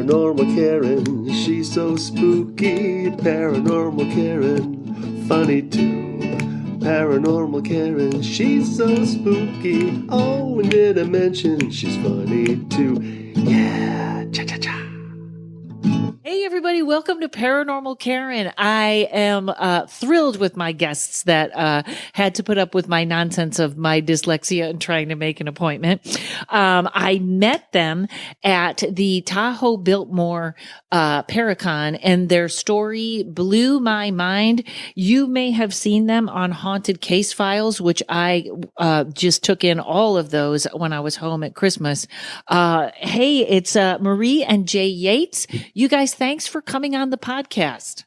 Paranormal Karen, she's so spooky. Paranormal Karen, funny too. Paranormal Karen, she's so spooky. Oh, and did I mention she's funny too? Yeah, cha-cha-cha. Hey, everybody. Welcome to Paranormal Karen. I am thrilled with my guests that had to put up with my nonsense of my dyslexia and trying to make an appointment. I met them at the Tahoe Biltmore Paracon, and their story blew my mind. You may have seen them on Haunted Case Files, which I just took in all of those when I was home at Christmas. Hey, it's Marie and Jay Yates. You guys, thanks for coming on the podcast.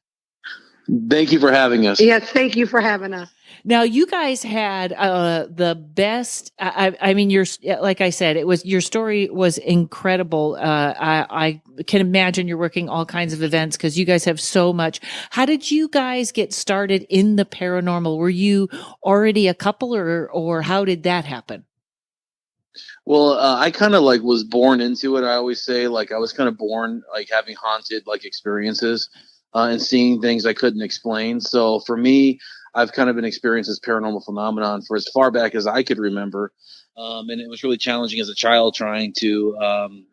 Thank you for having us. Yes, thank you for having us. Now, you guys had the best. I mean, like I said, your story was incredible. I can imagine you're working all kinds of events because you guys have so much. How did you guys get started in the paranormal? Were you already a couple, or how did that happen? Well, I kind of was born into it. I always say I was kind of born having haunted experiences and seeing things I couldn't explain. So for me, I've kind of been experiencing this paranormal phenomenon for as far back as I could remember. And it was really challenging as a child trying to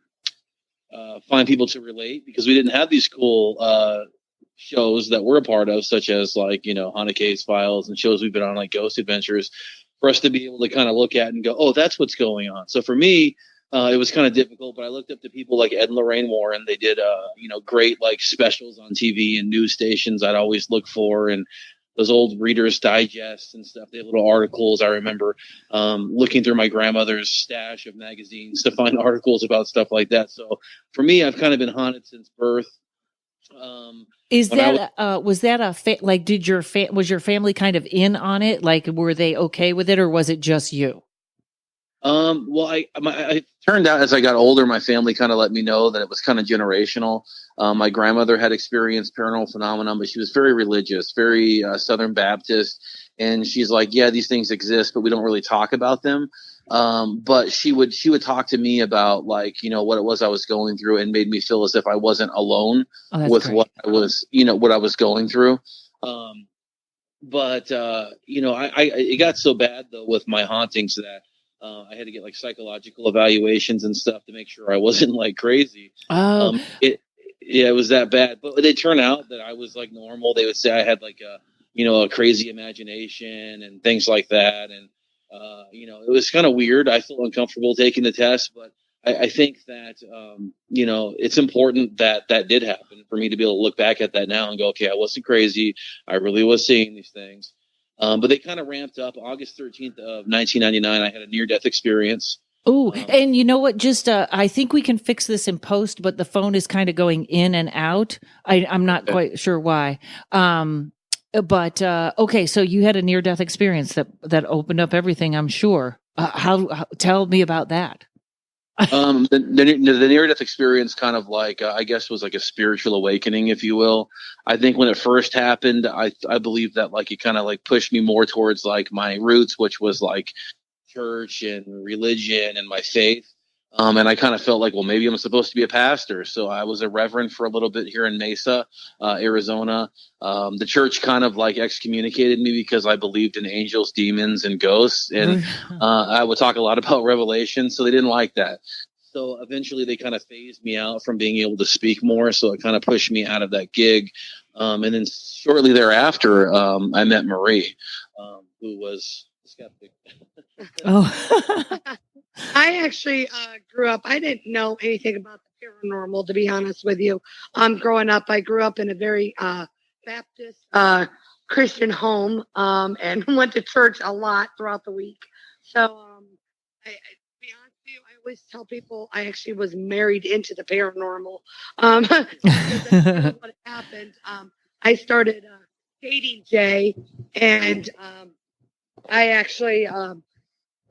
find people to relate because we didn't have these cool shows that we're a part of, such as Haunted Case Files and shows we've been on Ghost Adventures, for us to be able to kind of look at and go, oh, that's what's going on. So for me, it was kind of difficult, but I looked up to people like Ed and Lorraine Warren. They did, great specials on TV and news stations I'd always look for, and those old Reader's Digest and stuff. They have little articles. I remember looking through my grandmother's stash of magazines to find articles about stuff like that. So for me, I've kind of been haunted since birth. Was your family kind of in on it? Were they okay with it, or was it just you? Well, I turned out as I got older, my family kind of let me know that it was kind of generational. My grandmother had experienced paranormal phenomenon, but she was very religious, very Southern Baptist. And she's like, yeah, these things exist, but we don't really talk about them. But she would talk to me about what it was I was going through, and made me feel as if I wasn't alone with great. What I was going through. But it got so bad though with my hauntings that I had to get psychological evaluations and stuff to make sure I wasn't crazy. Oh, it was that bad. But they turned out that I was normal. They would say I had a crazy imagination and things like that. And it was kind of weird. I felt uncomfortable taking the test, but I think that it's important that did happen for me to be able to look back at that now and go, okay, I wasn't crazy. I really was seeing these things. But they kind of ramped up. August 13th of 1999, I had a near-death experience. Oh, and you know what? Just I think we can fix this in post, but the phone is kind of going in and out. I'm not quite sure why. But okay, so you had a near-death experience that opened up everything, I'm sure. How tell me about that. The near-death experience kind of I guess was a spiritual awakening, if you will. I think when it first happened, I believe that it kind of pushed me more towards my roots, which was church and religion and my faith. And I kind of felt well, maybe I'm supposed to be a pastor. So I was a reverend for a little bit here in Mesa, Arizona. The church kind of excommunicated me because I believed in angels, demons, and ghosts. And I would talk a lot about Revelation. So they didn't like that. So eventually they kind of phased me out from being able to speak more. So it kind of pushed me out of that gig. And then shortly thereafter, I met Marie, who was a skeptic. Oh. I actually grew up, I didn't know anything about the paranormal, to be honest with you. Growing up, I grew up in a very Baptist Christian home and went to church a lot throughout the week. So to be honest with you, I always tell people I actually was married into the paranormal. That's what happened. I started dating Jay, and I actually...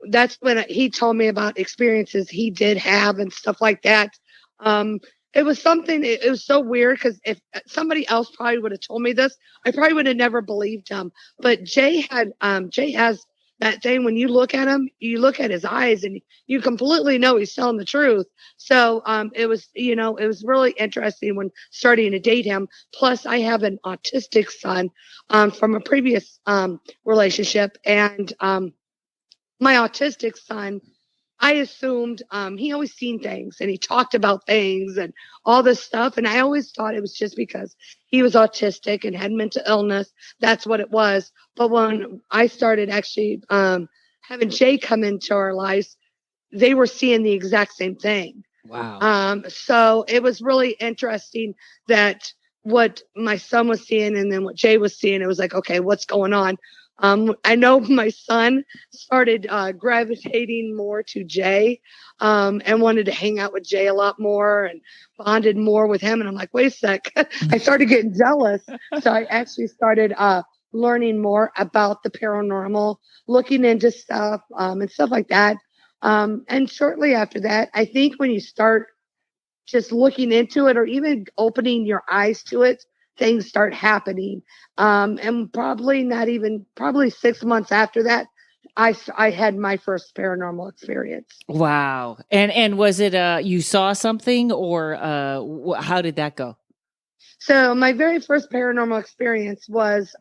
that's when he told me about experiences he did have and stuff like that. It was something, it was so weird because if somebody else probably would have told me this, I probably would have never believed him. But Jay has that thing, when you look at him, you look at his eyes and you completely know he's telling the truth. So it was, it was really interesting when starting to date him. Plus, I have an autistic son from a previous relationship. And my autistic son, I assumed he always seen things and he talked about things and all this stuff. And I always thought it was just because he was autistic and had mental illness. That's what it was. But when I started actually having Jay come into our lives, they were seeing the exact same thing. Wow. So it was really interesting that what my son was seeing and then what Jay was seeing, it was like, okay, what's going on? I know my son started gravitating more to Jay and wanted to hang out with Jay a lot more and bonded more with him. And I'm like, wait a sec. I started getting jealous. So I actually started learning more about the paranormal, looking into stuff and stuff like that. And shortly after that, I think when you start just looking into it or even opening your eyes to it, things start happening. And probably 6 months after that, I had my first paranormal experience. Wow. And was it you saw something or how did that go? So my very first paranormal experience was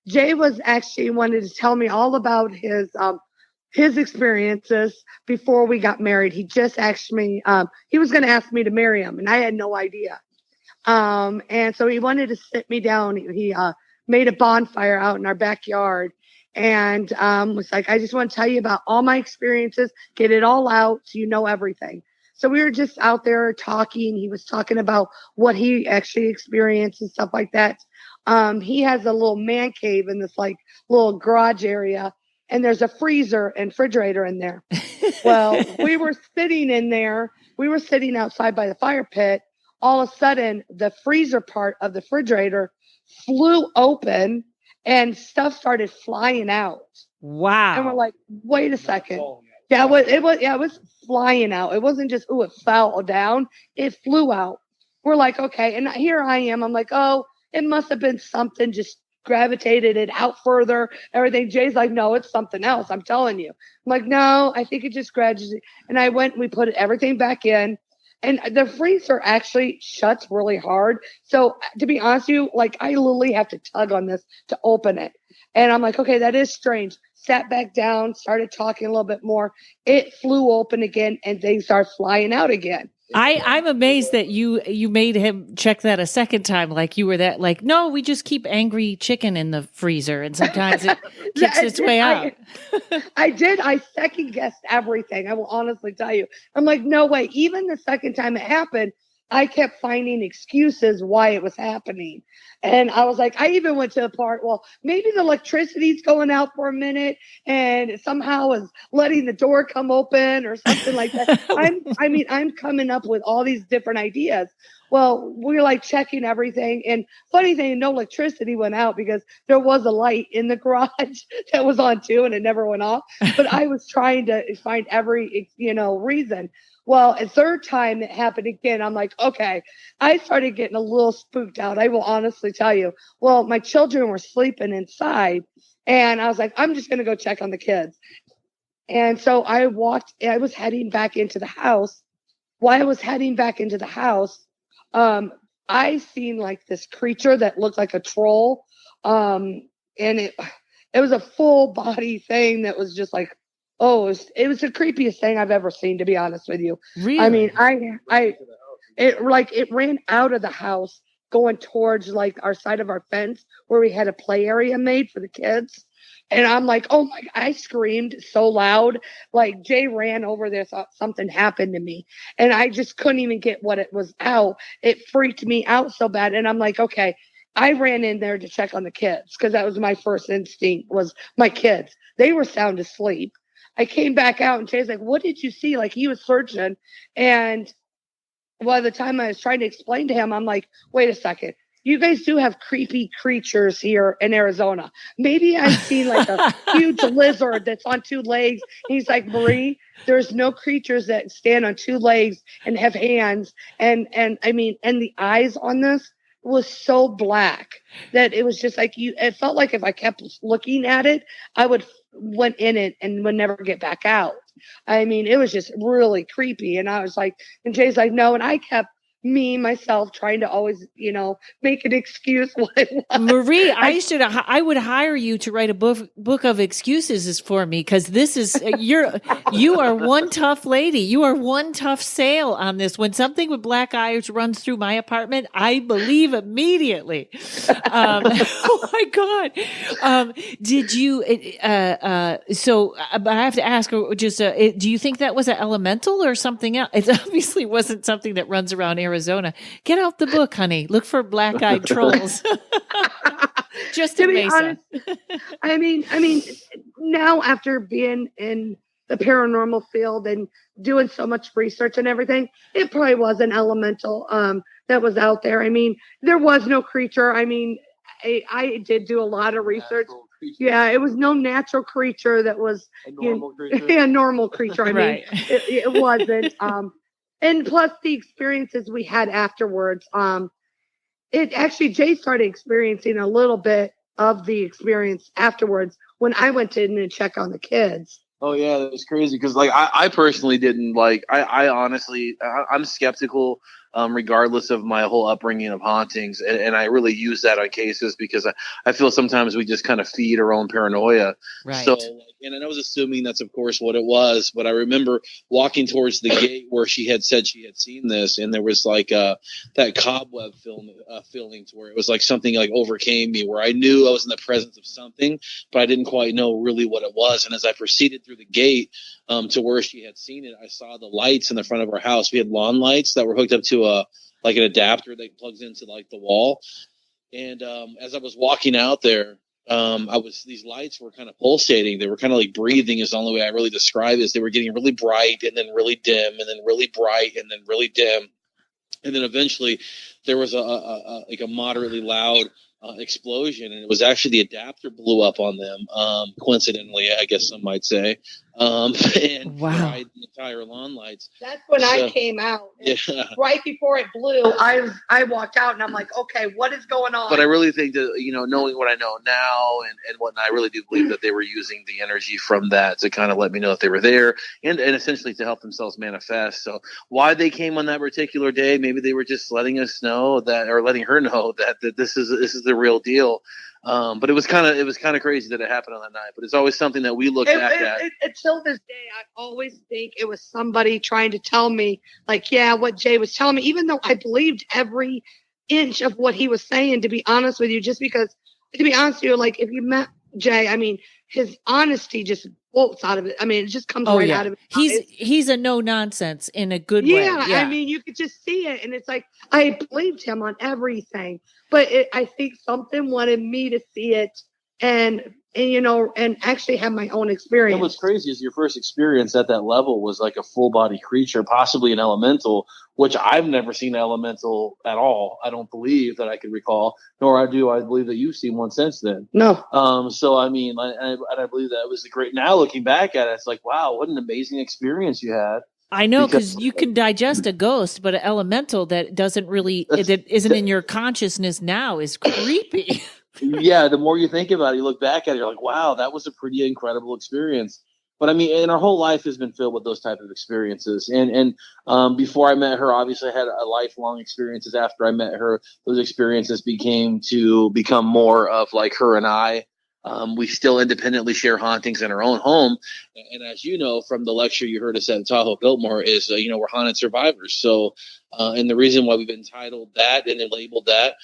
Jay was actually wanted to tell me all about his experiences before we got married. He just asked me, he was going to ask me to marry him, and I had no idea. And so he wanted to sit me down. He made a bonfire out in our backyard and was like, I just want to tell you about all my experiences, get it all out so you know everything. So we were just out there talking. He was talking about what he actually experienced and stuff like that. He has a little man cave in this like little garage area, and there's a freezer and refrigerator in there. Well, we were sitting in there. We were sitting outside by the fire pit. All of a sudden, the freezer part of the refrigerator flew open and stuff started flying out. Wow. And we're like, wait a second. Yeah, it was flying out. It wasn't just, it fell down. It flew out. We're like, okay. And here I am. I'm like, oh, it must have been something just gravitated it out further, everything. Jay's like, no, it's something else. I'm telling you. I'm like, no, I think it just graduated. And I went, we put everything back in. And the freezer actually shuts really hard. So to be honest with you, like I literally have to tug on this to open it. And I'm like, okay, that is strange. Sat back down, started talking a little bit more. It flew open again and things started flying out again. I'm amazed that you made him check that a second time. Like you were that like, no, we just keep angry chicken in the freezer and sometimes it kicks its way out. I did. I second guessed everything. I will honestly tell you. I'm like, no way. Even the second time it happened, I kept finding excuses why it was happening. And I was like, I even went to the part, well, maybe the electricity's going out for a minute and somehow is letting the door come open or something like that. I'm coming up with all these different ideas. Well, we're like checking everything. And funny thing, no electricity went out because there was a light in the garage that was on too and it never went off. But I was trying to find every, reason. Well, a third time it happened again. I'm like, okay, I started getting a little spooked out. I will honestly tell you. Well, my children were sleeping inside and I was like, I'm just going to go check on the kids. And so I was heading back into the house. While I was heading back into the house, I seen like this creature that looked like a troll. And it was a full body thing that was just like, oh, it was the creepiest thing I've ever seen, to be honest with you. Really? I mean, it ran out of the house going towards like our side of our fence where we had a play area made for the kids. And I'm like, oh my, I screamed so loud. Like Jay ran over there, thought something happened to me. And I just couldn't even get what it was out. It freaked me out so bad. And I'm like, okay, I ran in there to check on the kids because that was my first instinct was my kids. They were sound asleep. I came back out and Jay's like, what did you see? Like he was searching. And by the time I was trying to explain to him, I'm like, wait a second. You guys do have creepy creatures here in Arizona. Maybe I've seen like a huge lizard that's on two legs. And he's like, Marie, there's no creatures that stand on two legs and have hands. And the eyes on this was so black that it was just like it felt like if I kept looking at it, I would went in it and would never get back out. I mean, it was just really creepy. And I was like, and Jay's like, no. And I kept myself trying to always, make an excuse what it was. Marie, I would hire you to write a book of excuses for me, because this is you are one tough lady. You are one tough sale on this. When something with black eyes runs through my apartment, I believe immediately. Oh my God! Did you? So, but I have to ask, just do you think that was an elemental or something else? It obviously wasn't something that runs around Arizona. Get out the book, honey. Look for black-eyed trolls. Just to be Mesa. Honest, I mean, now after being in the paranormal field and doing so much research and everything, it probably was an elemental that was out there. I mean, there was no creature. I mean, I did do a lot of research. Yeah, it was no natural creature that was a normal creature. A normal creature. I mean, it wasn't. And plus the experiences we had afterwards. It actually, Jay started experiencing a little bit of the experience afterwards when I went in and check on the kids. Oh yeah, that was crazy because like I personally didn't like. I honestly I'm skeptical, regardless of my whole upbringing of hauntings, and I really use that on cases because I feel sometimes we just kind of feed our own paranoia. Right. So and I was assuming that's of course what it was, but I remember walking towards the gate where she had said she had seen this, and there was like that cobweb feeling to where it was like something like overcame me, where I knew I was in the presence of something, but I didn't quite know really what it was. And as I proceeded through the gate to where she had seen it, I saw the lights in the front of our house. We had lawn lights that were hooked up to like an adapter that plugs into like the wall. And as I was walking out there, these lights were kind of pulsating. They were kind of like breathing is the only way I really describe it. They were getting really bright and then really dim and then really bright and then really dim. And then eventually there was a moderately loud explosion, and it was actually the adapter blew up on them, coincidentally, I guess some might say, and fried the entire lawn lights. That's when I came out. Yeah. Right before it blew, I walked out and I'm like, okay, what is going on? But I really think that, knowing what I know now and whatnot, I really do believe that they were using the energy from that to kind of let me know that they were there and essentially to help themselves manifest. So why they came on that particular day, maybe they were just letting us know that, or letting her know that this is the real deal. But it was kind of crazy that it happened on that night. But it's always something that we look back at. Until this day, I always think it was somebody trying to tell me, like, yeah, what Jay was telling me, even though I believed every inch of what he was saying, to be honest with you, just because, to be honest with you, like, if you met Jay, I mean, his honesty just bolts out of it. I mean, it just comes out of it. He's a no nonsense in a good way. Yeah, I mean, you could just see it. And it's like, I believed him on everything, but I think something wanted me to see it and actually have my own experience. And what's crazy is your first experience at that level was like a full body creature, possibly an elemental, which I've never seen an elemental at all. I don't believe that I can recall, nor I believe that you've seen one since then. No. So I mean, I believe that it was a great. Now looking back at it, it's like, wow, what an amazing experience you had. I know, because you can digest a ghost, but an elemental that isn't in your consciousness now is creepy. Yeah, the more you think about it, you look back at it, you're like, wow, that was a pretty incredible experience. But I mean, and our whole life has been filled with those type of experiences. And before I met her, obviously I had a lifelong experiences. After I met her, those experiences become more of like her and I. We still independently share hauntings in our own home. And as you know, from the lecture you heard us at Tahoe Biltmore is, we're haunted survivors. So, and the reason why we've entitled that and then labeled that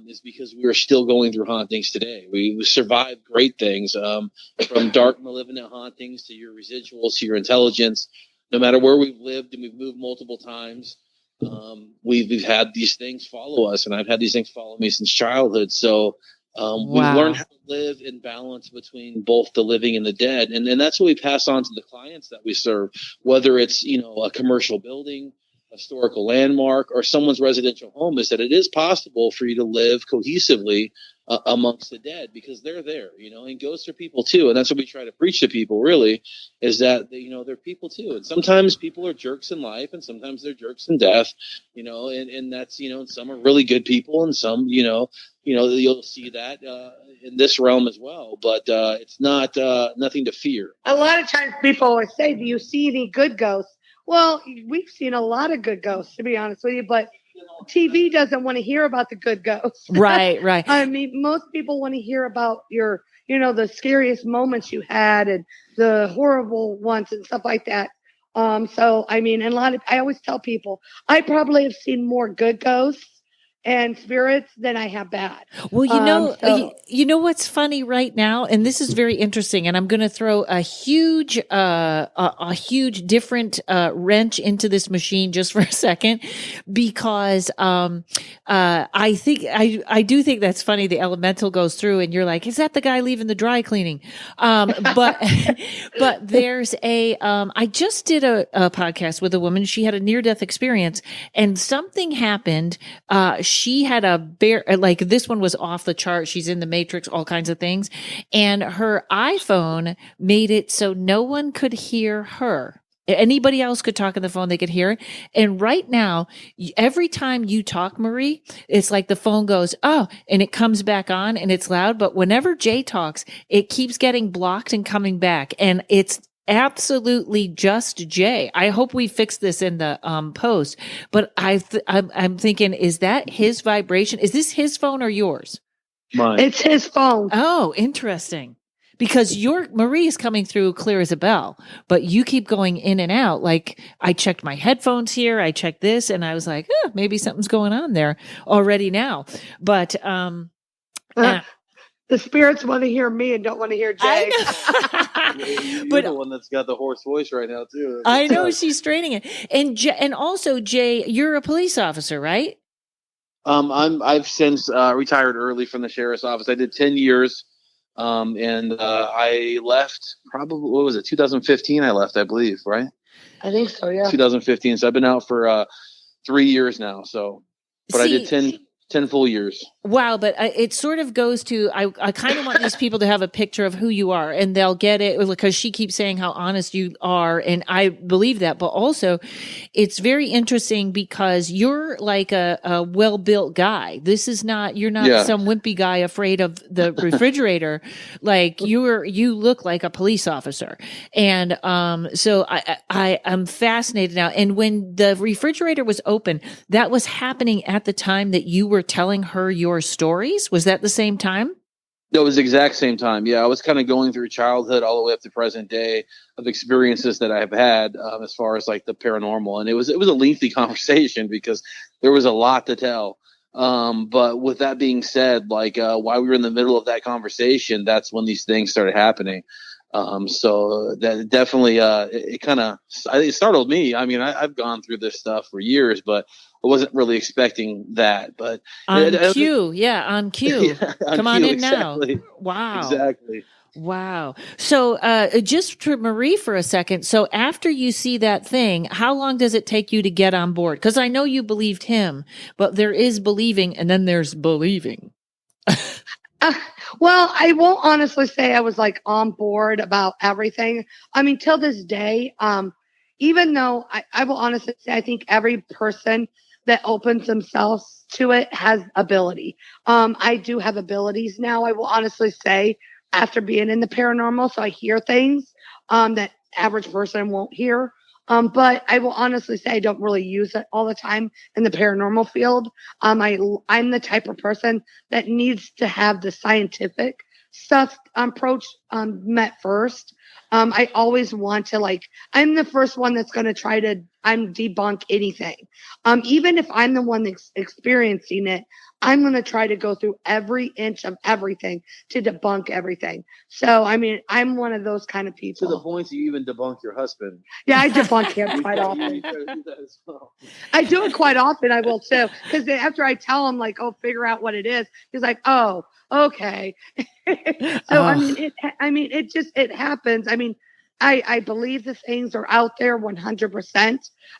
is because we are still going through hauntings today. We survived great things, from dark malevolent hauntings to your residuals, to your intelligence. No matter where we've lived, and we've moved multiple times, we've had these things follow us, and I've had these things follow me since childhood. So, we've learned how to live in balance between both the living and the dead. And that's what we pass on to the clients that we serve, whether it's, a commercial building, a historical landmark, or someone's residential home, is that it is possible for you to live cohesively amongst the dead, because they're there, and ghosts are people too. And that's what we try to preach to people, really, is that, they're people too. And sometimes people are jerks in life, and sometimes they're jerks in death, and that's, and some are really good people, and some, you'll see that in this realm as well. But it's not nothing to fear. A lot of times people always say, do you see any good ghosts? Well, we've seen a lot of good ghosts, to be honest with you, but TV doesn't want to hear about the good ghosts. Right. I mean, most people want to hear about your, the scariest moments you had and the horrible ones and stuff like that. So, I mean, I always tell people, I probably have seen more good ghosts and spirits than I have bad. Well, you know what's funny right now, and this is very interesting, and I'm going to throw a huge different wrench into this machine just for a second, because I do think that's funny. The elemental goes through, and you're like, is that the guy leaving the dry cleaning? But there's I just did a podcast with a woman. She had a near-death experience, and something happened. She had this one was off the chart. She's in the Matrix, all kinds of things. And her iPhone made it so no one could hear her. Anybody else could talk on the phone, they could hear it. And right now, every time you talk, Marie, it's like the phone goes, oh, and it comes back on and it's loud. But whenever Jay talks, it keeps getting blocked and coming back. And it's absolutely just Jay. I hope we fix this in the post, but I'm thinking, is that his vibration? Is this his phone or yours? Mine. It's his phone. Oh, interesting. Because Marie is coming through clear as a bell, but you keep going in and out. Like, I checked my headphones here, I checked this, and I was like, maybe something's going on there already now. But the spirits want to hear me and don't want to hear Jay. You're the one that's got the hoarse voice right now too. I know, she's straining it. And also, Jay, you're a police officer, right? I've since retired early from the sheriff's office. I did 10 years, and I left probably, what was it, 2015? I left, I believe, right? I think so, yeah. 2015. So I've been out for 3 years now. So, but I did 10 full years. Wow. But it sort of goes to, I kind of want these people to have a picture of who you are, and they'll get it because she keeps saying how honest you are. And I believe that, but also it's very interesting because you're like a well-built guy. This is not, you're not some wimpy guy afraid of the refrigerator. Like you look like a police officer. And, so I'm fascinated now. And when the refrigerator was open, that was happening at the time that you were telling her your stories. Was that the same time? No, it was the exact same time. Yeah, I was kind of going through childhood all the way up to present day of experiences that I've had as far as like the paranormal, and it was a lengthy conversation because there was a lot to tell. But with that being said, like while we were in the middle of that conversation, that's when these things started happening. So that definitely it startled me. I mean, I've gone through this stuff for years, but I wasn't really expecting that. But on cue. On cue. Come on in exactly. now. Wow. Exactly. Wow. So just to Marie for a second. So after you see that thing, how long does it take you to get on board? Because I know you believed him, but there is believing and then there's believing. Well, I won't honestly say I was like on board about everything. I mean, till this day, even though I will honestly say, I think every person that opens themselves to it has ability. I do have abilities now. I will honestly say, after being in the paranormal, so I hear things that average person won't hear. But I will honestly say I don't really use it all the time in the paranormal field. I'm the type of person that needs to have the scientific stuff approach met first. I always want to I'm the first one that's going to try to debunk anything. Even if I'm the one that's experiencing it, I'm going to try to go through every inch of everything to debunk everything. So, I mean, I'm one of those kind of people. To the point you even debunk your husband. Yeah, I debunk him quite often. I do it quite often, I will too. Because after I tell him, figure out what it is, he's like, oh, okay. So, it happens. I mean, I believe the things are out there 100%.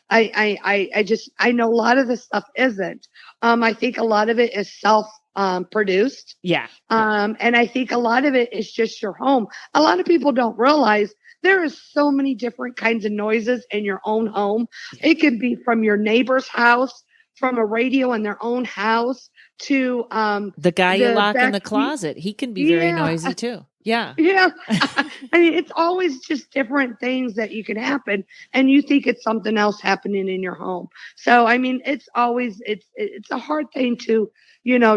I know a lot of this stuff isn't. I think a lot of it is self produced. Yeah. And I think a lot of it is just your home. A lot of people don't realize there is so many different kinds of noises in your own home. It could be from your neighbor's house, from a radio in their own house, to the guy you lock in the back. closet. He can be very Yeah. noisy too. Yeah. Yeah. I mean, it's always just different things that you can happen, and you think it's something else happening in your home. So, I mean, it's always, it's a hard thing to,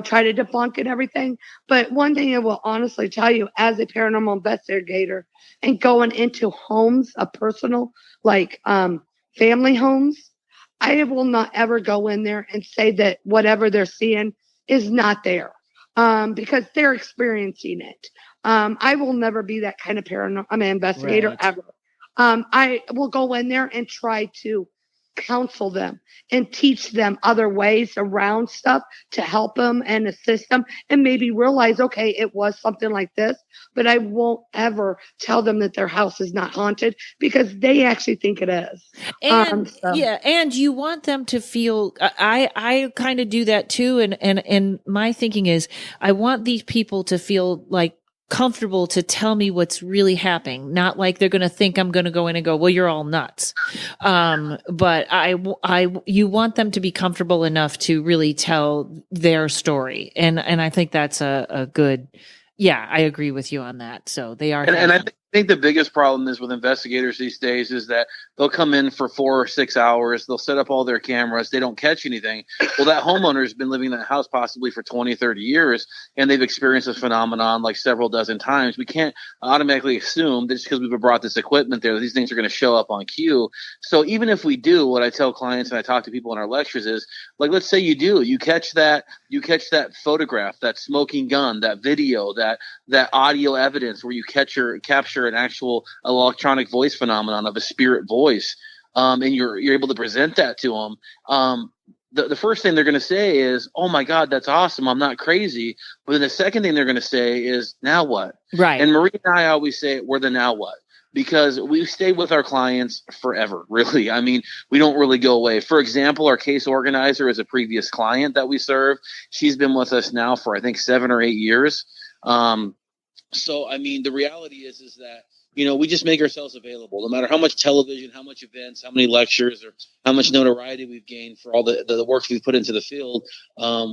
try to debunk and everything. But one thing I will honestly tell you, as a paranormal investigator and going into homes, a personal, like, family homes, I will not ever go in there and say that whatever they're seeing is not there. Because they're experiencing it. I will never be that kind of investigator Right. ever. I will go in there and try to counsel them and teach them other ways around stuff to help them and assist them and maybe realize, okay, it was something like this, but I won't ever tell them that their house is not haunted because they actually think it is. And and you want them to feel, I kind of do that too. And my thinking is I want these people to feel like comfortable to tell me what's really happening, not like they're going to think I'm going to go in and go, well, you're all nuts. But you want them to be comfortable enough to really tell their story. And I think that's a good, yeah, I agree with you on that. So they are. And I think the biggest problem is with investigators these days is that they'll come in for 4 or 6 hours. They'll set up all their cameras. They don't catch anything. Well, that homeowner has been living in that house possibly for 20, 30 years, and they've experienced this phenomenon like several dozen times. We can't automatically assume that just because we've brought this equipment there, that these things are going to show up on cue. So even if we do, what I tell clients and I talk to people in our lectures is, like, let's say you catch that photograph, that smoking gun, that video, that audio evidence where you capture an actual electronic voice phenomenon of a spirit voice, and you're able to present that to them. The first thing they're going to say is, "Oh my God, that's awesome! I'm not crazy." But then the second thing they're going to say is, "Now what?" Right. And Marie and I always say, "We're the now what." Because we stay with our clients forever, really. I mean, we don't really go away. For example, our case organizer is a previous client that we serve. She's been with us now for, I think, 7 or 8 years. So, I mean, the reality is that, we just make ourselves available, no matter how much television, how much events, how many lectures, or how much notoriety we've gained for all the work we've put into the field.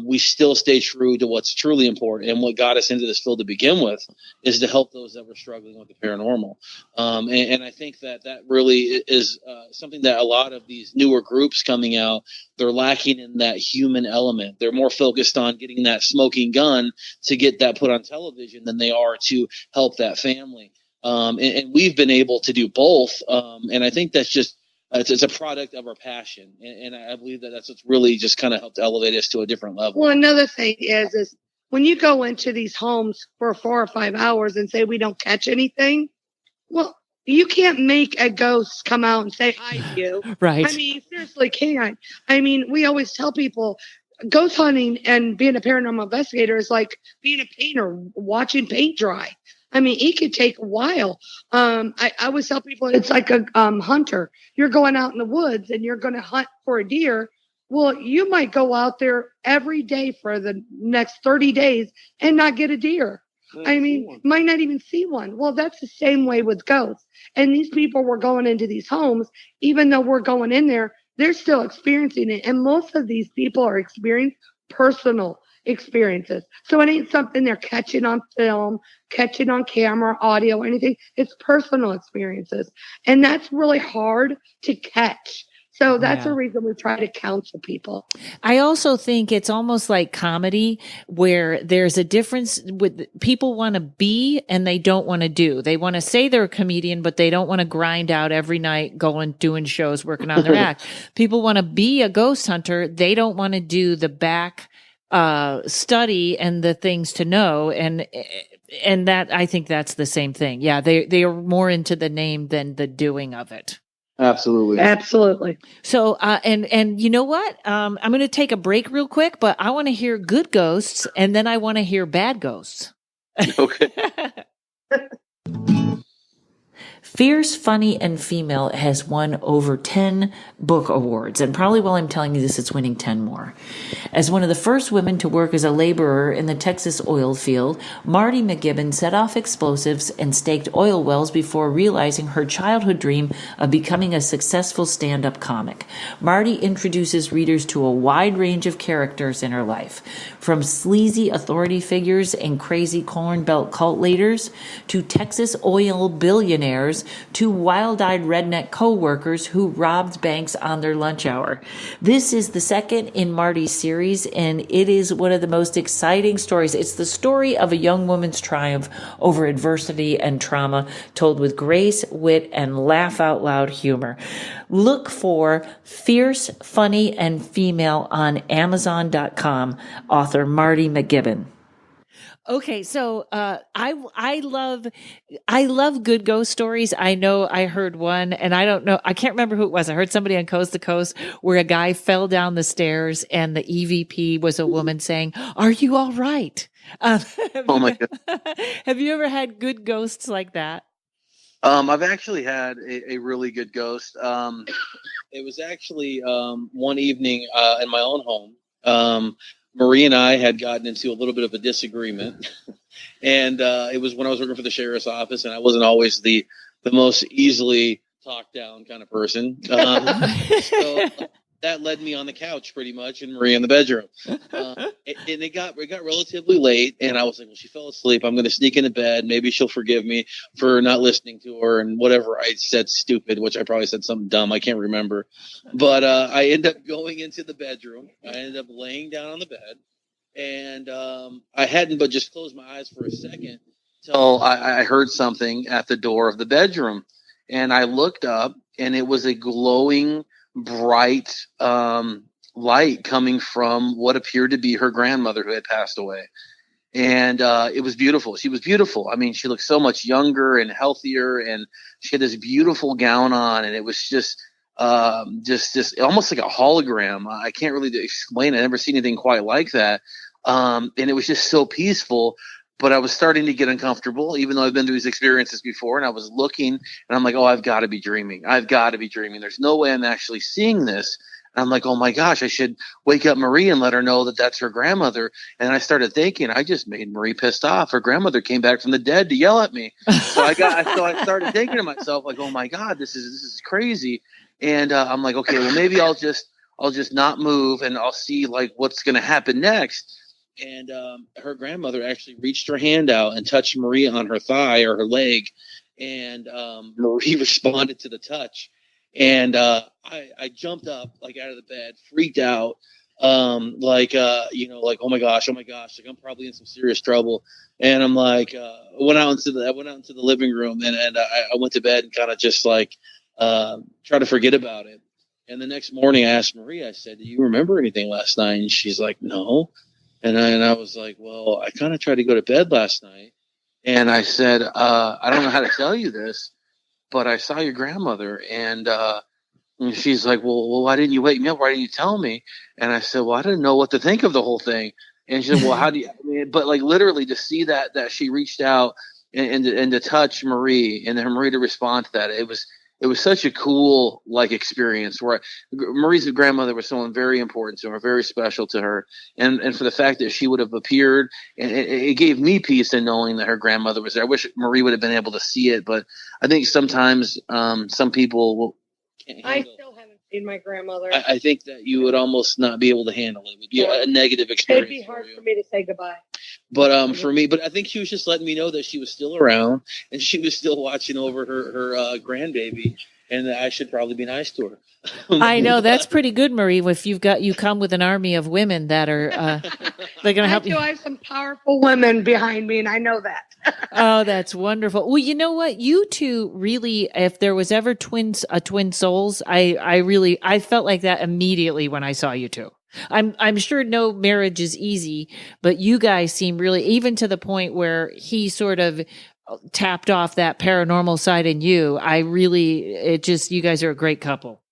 We still stay true to what's truly important. And what got us into this field to begin with is to help those that were struggling with the paranormal. And I think that really is something that a lot of these newer groups coming out, they're lacking in that human element. They're more focused on getting that smoking gun to get that put on television than they are to help that family. And we've been able to do both. And I think that's just, it's a product of our passion. And I believe that that's what's really just kind of helped elevate us to a different level. Well, another thing is when you go into these homes for 4 or 5 hours and say we don't catch anything, well, you can't make a ghost come out and say hi to you. Right. I mean, seriously, can't. I mean, we always tell people ghost hunting and being a paranormal investigator is like being a painter, watching paint dry. I mean, it could take a while. I always tell people it's like a hunter. You're going out in the woods and you're going to hunt for a deer. Well, you might go out there every day for the next 30 days and not get a deer. I mean, might not even see one. Well, that's the same way with ghosts. And these people were going into these homes, even though we're going in there, they're still experiencing it. And most of these people are experiencing personal experiences. So it ain't something they're catching on film, catching on camera, audio, anything. It's personal experiences. And that's really hard to catch. So that's the reason we try to counsel people. I also think it's almost like comedy where there's a difference with people want to be and they don't want to do. They want to say they're a comedian, but they don't want to grind out every night, going, doing shows, working on their act. People want to be a ghost hunter. They don't want to do the back study and the things to know. And that, I think that's the same thing. Yeah. They are more into the name than the doing of it. Absolutely. So, and you know what? I'm going to take a break real quick, but I want to hear good ghosts and then I want to hear bad ghosts. Okay. Fierce, Funny, and Female has won over 10 book awards, and probably while I'm telling you this, it's winning 10 more. As one of the first women to work as a laborer in the Texas oil field, Marty McGibbon set off explosives and staked oil wells before realizing her childhood dream of becoming a successful stand-up comic. Marty introduces readers to a wide range of characters in her life, from sleazy authority figures and crazy Corn Belt cult leaders to Texas oil billionaires to wild-eyed redneck co-workers who robbed banks on their lunch hour. This is the second in Marty's series, and it is one of the most exciting stories. It's the story of a young woman's triumph over adversity and trauma, told with grace, wit, and laugh-out-loud humor. Look for Fierce, Funny, and Female on Amazon.com, author Marty McGibbon. Okay, so I love good ghost stories. I know I heard one, and I don't know, I can't remember who it was. I heard somebody on Coast to Coast where a guy fell down the stairs, and the EVP was a woman saying, "Are you all right?" Oh my God. Have you ever had good ghosts like that? I've actually had a really good ghost. It was actually one evening in my own home. Marie and I had gotten into a little bit of a disagreement, and it was when I was working for the sheriff's office, and I wasn't always the most easily talked down kind of person. So that led me on the couch pretty much, and Marie in the bedroom. And it got relatively late, and I was like, well, she fell asleep. I'm going to sneak into bed. Maybe she'll forgive me for not listening to her and whatever I said stupid, which I probably said something dumb. I can't remember. But I ended up going into the bedroom. I ended up laying down on the bed, and I hadn't but just closed my eyes for a second till I heard something at the door of the bedroom. And I looked up, and it was a glowing, bright light coming from what appeared to be her grandmother who had passed away. And it was beautiful. She was beautiful. I mean, she looked so much younger and healthier, and she had this beautiful gown on, and it was just almost like a hologram. I can't really explain it. I've never seen anything quite like that. And it was just so peaceful. But I was starting to get uncomfortable, even though I've been through these experiences before. And I was looking, and I'm like, oh, I've got to be dreaming. I've got to be dreaming. There's no way I'm actually seeing this. And I'm like, oh, my gosh, I should wake up Marie and let her know that that's her grandmother. And I started thinking, I just made Marie pissed off. Her grandmother came back from the dead to yell at me. So I started thinking to myself, like, oh, my God, this is crazy. And I'm like, okay, well, maybe I'll just not move, and I'll see like what's going to happen next. And her grandmother actually reached her hand out and touched Marie on her thigh or her leg. And Marie responded to the touch. And I jumped up like out of the bed, freaked out, like, oh my gosh, like I'm probably in some serious trouble. And I'm like, I went out into the living room, and I went to bed and kind of just like try to forget about it. And the next morning I asked Marie, I said, do you remember anything last night? And she's like, no. And I was like, well, I kind of tried to go to bed last night. And I said, I don't know how to tell you this, but I saw your grandmother. And she's like, well, why didn't you wake me up? Why didn't you tell me? And I said, well, I didn't know what to think of the whole thing. And she said, well, how do you, I mean, but like literally to see that she reached out and to touch Marie, and then Marie to respond to that. It was such a cool like experience where Marie's grandmother was someone very important to her, very special to her. And for the fact that she would have appeared, and it gave me peace in knowing that her grandmother was there. I wish Marie would have been able to see it, but I think sometimes some people can't handle. I still haven't seen my grandmother. I think that you would almost not be able to handle it. It would be a negative experience. It'd be hard for me to say goodbye. But for me, but I think she was just letting me know that she was still around, and she was still watching over her grandbaby, and that I should probably be nice to her. I know that's pretty good, Marie. If you come with an army of women that are they're going to help you. I have some powerful women behind me, and I know that. Oh, that's wonderful. Well, you know what? You two really, if there was ever twin souls, I felt like that immediately when I saw you two. I'm sure no marriage is easy, but you guys seem really, even to the point where he sort of tapped off that paranormal side in you. You guys are a great couple.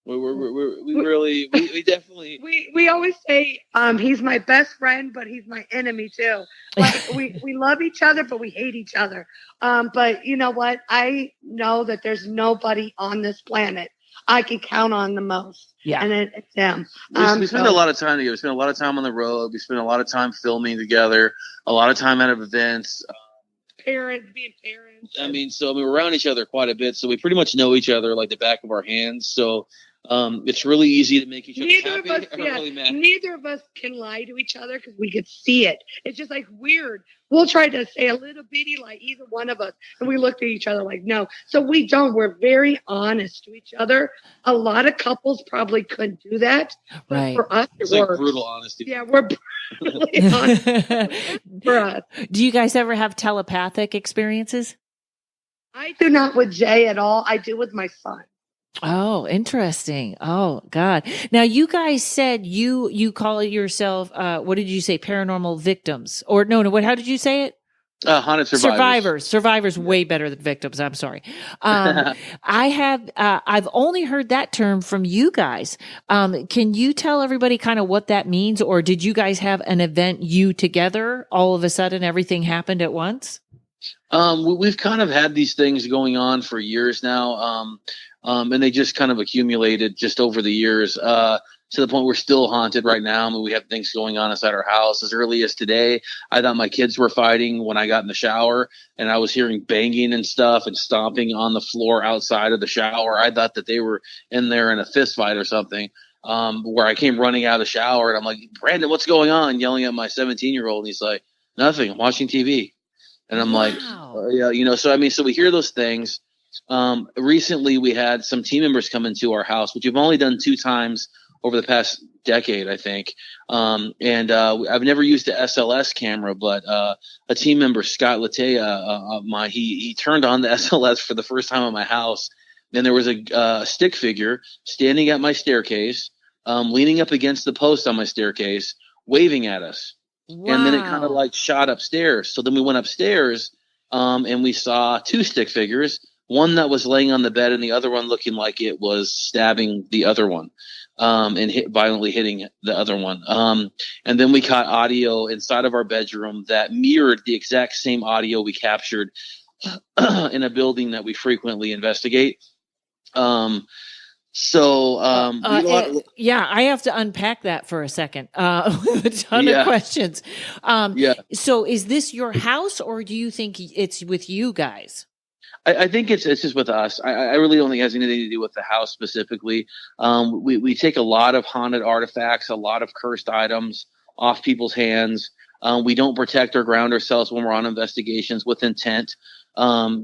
We definitely. We always say he's my best friend, but he's my enemy too. Like we love each other, but we hate each other. But you know what? I know that there's nobody on this planet I can count on the most. Yeah. And it's him. We spend a lot of time together. We spend a lot of time on the road. We spend a lot of time filming together, a lot of time out of events. Being parents. We're around each other quite a bit. So we pretty much know each other like the back of our hands. So it's really easy to make each other happy. Neither of us can lie to each other because we could see it. It's just like weird. We'll try to say a little bitty lie, either one of us, and we looked at each other like, no. So we don't. We're very honest to each other. A lot of couples probably couldn't do that. But right. For us, it's like brutal honesty. Yeah, we're brutally honest for us. Do you guys ever have telepathic experiences? I do not with Jay at all. I do with my son. Oh, interesting. Oh, God. Now, you guys said you call yourself, what did you say? Paranormal victims or no, how did you say it? Haunted survivors. Survivors way better than victims. I'm sorry. I've only heard that term from you guys. Can you tell everybody kind of what that means? Or did you guys have an event together? All of a sudden everything happened at once? We've kind of had these things going on for years now. And they just kind of accumulated just over the years, to the point we're still haunted right now. I mean, we have things going on inside our house. As early as today, I thought my kids were fighting when I got in the shower, and I was hearing banging and stuff and stomping on the floor outside of the shower. I thought that they were in there in a fist fight or something. Where I came running out of the shower, and I'm like, Brandon, what's going on? Yelling at my 17-year-old. And he's like, nothing, I'm watching TV. And I'm like, yeah, so we hear those things. Recently we had some team members come into our house, which we've only done 2 times over the past decade, I think. I've never used the SLS camera, but a team member, Scott Latea, he turned on the SLS for the first time at my house. Then there was a stick figure standing at my staircase, leaning up against the post on my staircase, waving at us. Wow. And then it kind of like shot upstairs. So then we went upstairs, and we saw 2 stick figures, one that was laying on the bed and the other one looking like it was stabbing the other one, and violently hitting the other one. And then we caught audio inside of our bedroom that mirrored the exact same audio we captured in a building that we frequently investigate. I have to unpack that for a second. With a ton of questions. So is this your house, or do you think it's with you guys? I think it's just with us. I really don't think it has anything to do with the house specifically. We take a lot of haunted artifacts, a lot of cursed items off people's hands. We don't protect or ground ourselves when we're on investigations with intent.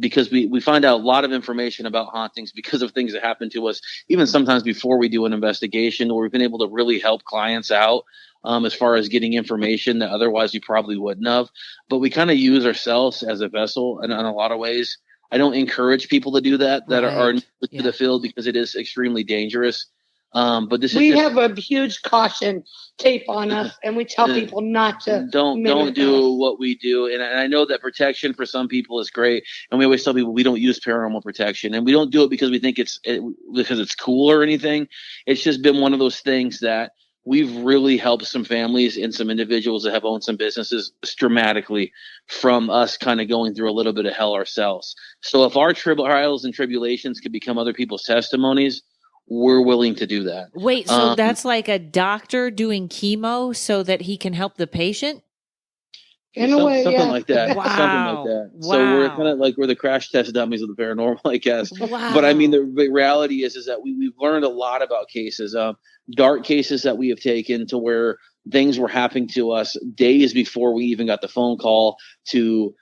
Because we find out a lot of information about hauntings because of things that happen to us, even sometimes before we do an investigation, where we've been able to really help clients out as far as getting information that otherwise we probably wouldn't have. But we kind of use ourselves as a vessel in a lot of ways. I don't encourage people to do that are new to the field, because it is extremely dangerous. But we have a huge caution tape on us, and we tell people not to don't do what we do. And I know that protection for some people is great, and we always tell people we don't use paranormal protection, and we don't do it because we think because it's cool or anything. It's just been one of those things that we've really helped some families and some individuals that have owned some businesses dramatically from us kind of going through a little bit of hell ourselves. So if our trials and tribulations could become other people's testimonies, we're willing to do that. Wait, so that's like a doctor doing chemo so that he can help the patient? In a way, something like that. Wow. Something like that. Wow. So we're kind of like we're the crash test dummies of the paranormal, I guess. Wow. But I mean, the reality is that we've learned a lot about cases, dark cases that we have taken to where things were happening to us days before we even got the phone call, to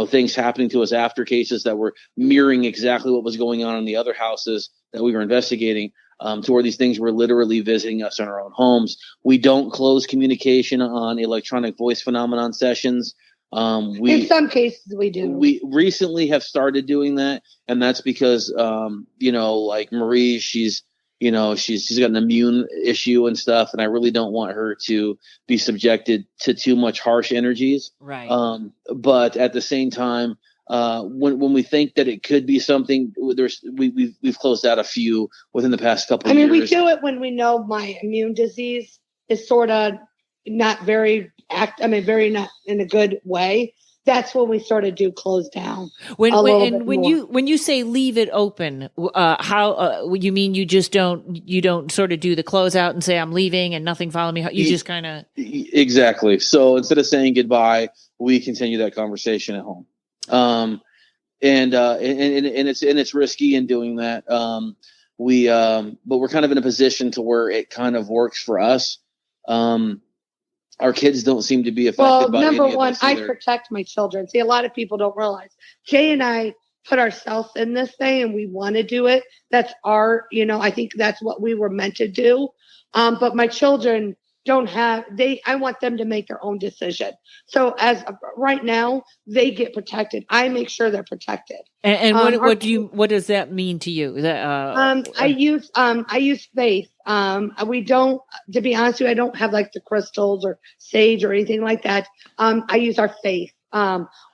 things happening to us after, cases that were mirroring exactly what was going on in the other houses that we were investigating, to where these things were literally visiting us in our own homes. We don't close communication on electronic voice phenomenon sessions. In some cases we do. We recently have started doing that, and that's because, like Marie, she's got an immune issue and stuff, and I really don't want her to be subjected to too much harsh energies. Right. But at the same time, when we think that it could be something, we've closed out a few within the past couple of years. We do it when we know my immune disease is sort of not very very not in a good way. That's when we sort of do close down. When you say leave it open, how you mean you just don't sort of do the closeout and say I'm leaving and nothing follow me. You just kind of exactly. So instead of saying goodbye, we continue that conversation at home. And it's risky in doing that. But we're kind of in a position to where it kind of works for us. Our kids don't seem to be affected by number any of one, this I either. protect my children. See, a lot of people don't realize Jay and I put ourselves in this thing and we want to do it. That's our, I think that's what we were meant to do. But my children I want them to make their own decision. So as of right now, they get protected. I make sure they're protected. And what does that mean to you? I use faith. We don't, to be honest with you, I don't have like the crystals or sage or anything like that. I use our faith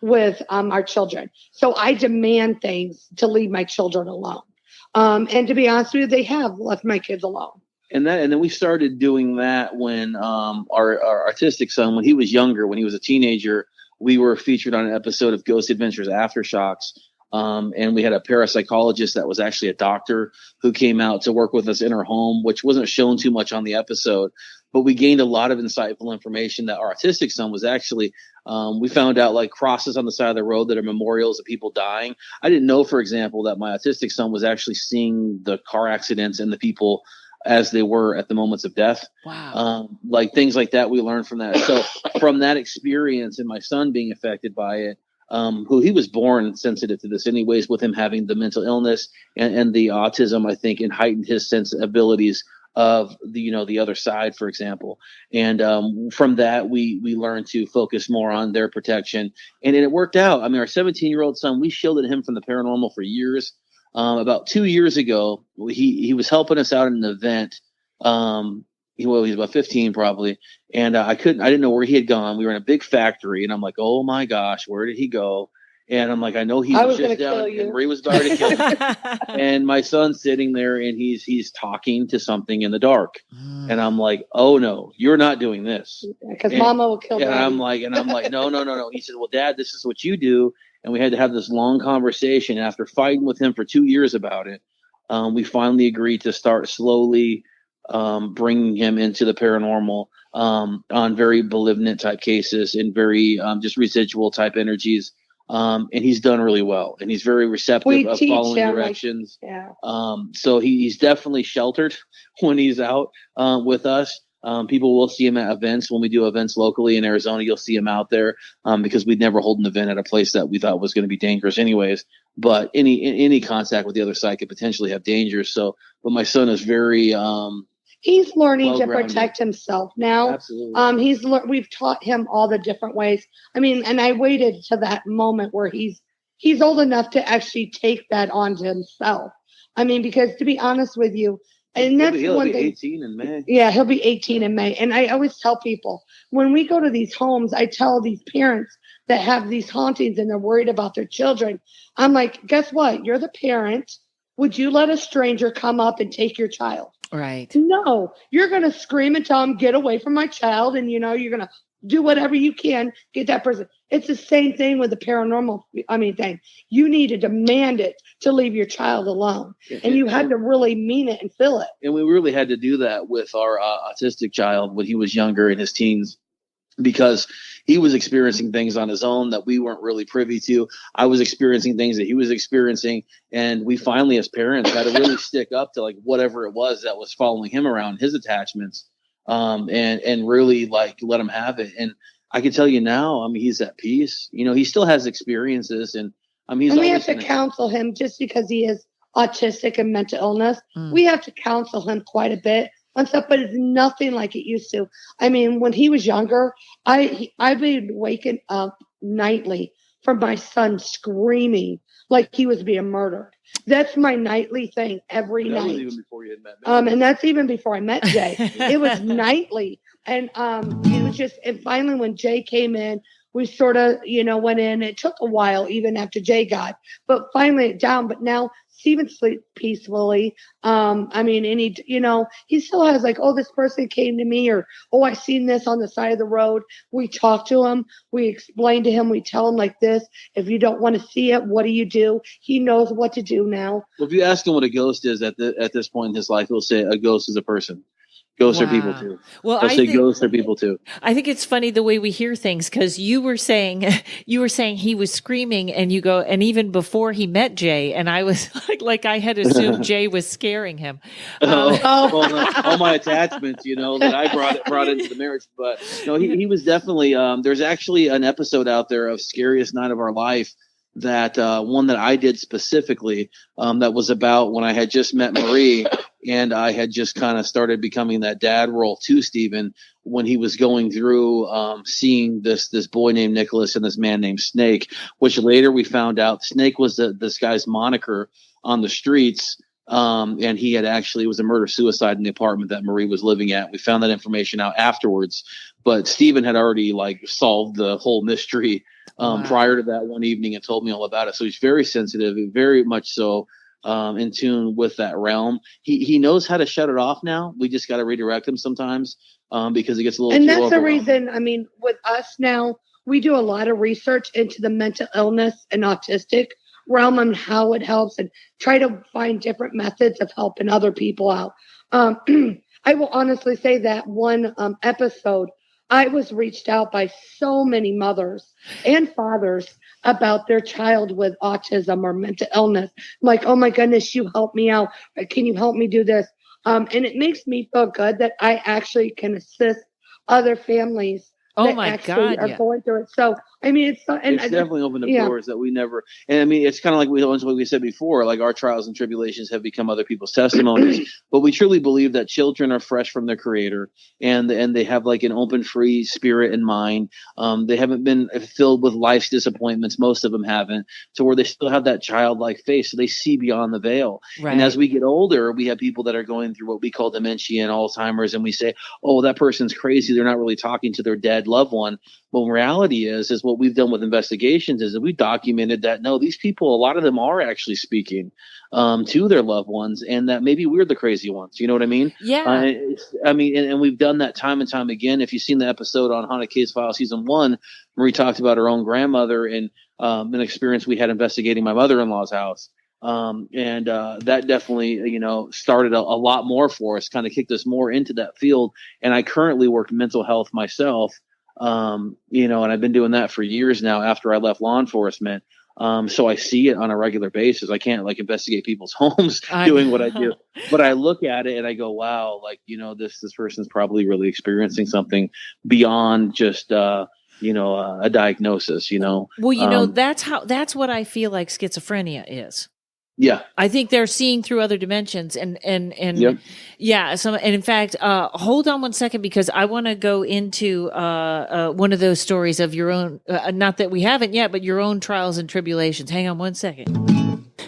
with our children. So I demand things to leave my children alone. And to be honest with you, they have left my kids alone. And then we started doing that when our artistic son, when he was younger, when he was a teenager, we were featured on an episode of Ghost Adventures Aftershocks. And we had a parapsychologist that was actually a doctor who came out to work with us in our home, which wasn't shown too much on the episode. But we gained a lot of insightful information that our artistic son was actually, we found out like crosses on the side of the road that are memorials of people dying. I didn't know, for example, that my autistic son was actually seeing the car accidents and the people as they were at the moments of death. Wow. Like things like that we learned from that. So from that experience and my son being affected by it, who he was born sensitive to this anyways, with him having the mental illness and the autism, I think, and heightened his sensibilities of the other side, for example. And from that, we learned to focus more on their protection. And it worked out. I mean, our 17-year-old son, we shielded him from the paranormal for years. About 2 years ago, he was helping us out in an event. He's about 15 probably. And I didn't know where he had gone. We were in a big factory and I'm like, oh my gosh, where did he go? And I'm like, I know he was just down and Marie was about to kill him. And my son's sitting there and he's talking to something in the dark. And I'm like, oh no, you're not doing this. Because Mama will kill me. And I'm like, no. He said, well, Dad, this is what you do. And we had to have this long conversation. After fighting with him for 2 years about it, we finally agreed to start slowly bringing him into the paranormal on very malignant type cases and very just residual type energies. And he's done really well. And he's very receptive of following directions. So he's definitely sheltered when he's out with us. People will see him at events. When we do events locally in Arizona, you'll see him out there because we'd never hold an event at a place that we thought was going to be dangerous anyways. But any contact with the other side could potentially have dangers. So, but my son is very he's learning to protect himself now. Absolutely. We've taught him all the different ways. I mean, and I waited to that moment where he's old enough to actually take that onto himself. I mean, because to be honest with you, and that's he'll one be thing. 18 in May. Yeah, he'll be 18 in May. And I always tell people, when we go to these homes, I tell these parents that have these hauntings and they're worried about their children. I'm like, guess what? You're the parent. Would you let a stranger come up and take your child? Right. No, you're going to scream and tell them, get away from my child. And, you're going to do whatever you can, get that person. It's the same thing with the paranormal thing. You need to demand it to leave your child alone. And you had to really mean it and feel it. And we really had to do that with our autistic child when he was younger in his teens, because he was experiencing things on his own that we weren't really privy to. I was experiencing things that he was experiencing. And we finally, as parents, had to really stick up to like whatever it was that was following him around, his attachments, and really like let him have it. And I can tell you now, I mean, he's at peace. He still has experiences, and we have to counsel him just because he is autistic and mental illness. We have to counsel him quite a bit on stuff, but it's nothing like it used to. I mean, when he was younger, I've been waking up nightly from my son screaming like he was being murdered. That's my nightly thing every night. That was even before you had met me. And that's even before I met Jay. It was nightly. And it was just, and finally when Jay came in, we sort of, went in. It took a while, even after Jay got, but finally it down. But now Steven sleeps peacefully. And he still has like, oh, this person came to me, or, oh, I seen this on the side of the road. We talk to him. We explain to him. We tell him like this. If you don't want to see it, what do you do? He knows what to do now. Well, if you ask him what a ghost is at this point in his life, he'll say a ghost is a person. Ghosts are people too. Well, They'll say ghosts are people too. I think it's funny the way we hear things, because you were saying he was screaming, and you go, and even before he met Jay, and I was like I had assumed Jay was scaring him. All my attachments, that I brought into the marriage, but no, he was definitely. There's actually an episode out there of Scariest Night of Our Life. That one that I did specifically, that was about when I had just met Marie, and I had just kind of started becoming that dad role to Steven, when he was going through seeing this boy named Nicholas and this man named Snake, which later we found out Snake was this guy's moniker on the streets. And he had it was a murder-suicide in the apartment that Marie was living at. We found that information out afterwards, but Steven had already solved the whole mystery prior to that one evening and told me all about it. So he's very sensitive, very much so in tune with that realm. He knows how to shut it off now. We just got to redirect him sometimes because it gets a little. And that's the reason. I mean, with us now, we do a lot of research into the mental illness and autistic realm and how it helps, and try to find different methods of helping other people out. I will honestly say that one episode, I was reached out by so many mothers and fathers about their child with autism or mental illness. I'm like, oh my goodness, you help me out. Can you help me do this? And it makes me feel good that I actually can assist other families that are going through it. So, I mean, it's definitely opened up doors that we never, and I mean, it's kind of like what we said before, like our trials and tribulations have become other people's testimonies, but we truly believe that children are fresh from their creator, and they have like an open, free spirit and mind. They haven't been filled with life's disappointments. Most of them haven't, to where they still have that childlike face. So they see beyond the veil. Right. And as we get older, we have people that are going through what we call dementia and Alzheimer's, and we say, oh, that person's crazy. They're not really talking to their dead loved one. Well, reality is what we've done with investigations is that we've documented that, no, these people, a lot of them are actually speaking to their loved ones, and that maybe we're the crazy ones. You know what I mean? Yeah. And we've done that time and time again. If you've seen the episode on Haunted Case File Season 1, Marie talked about her own grandmother and an experience we had investigating my mother-in-law's house. That definitely, started a lot more for us, kind of kicked us more into that field. And I currently work mental health myself. And I've been doing that for years now after I left law enforcement. So I see it on a regular basis. I can't investigate people's homes doing what I do, but I look at it and I go, wow, this person's probably really experiencing something beyond just, a diagnosis, Well, that's what I feel like schizophrenia is. Yeah, I think they're seeing through other dimensions, and yep. Yeah. So, and in fact, hold on one second, because I want to go into one of those stories of your own. Not that we haven't yet, but your own trials and tribulations. Hang on one second.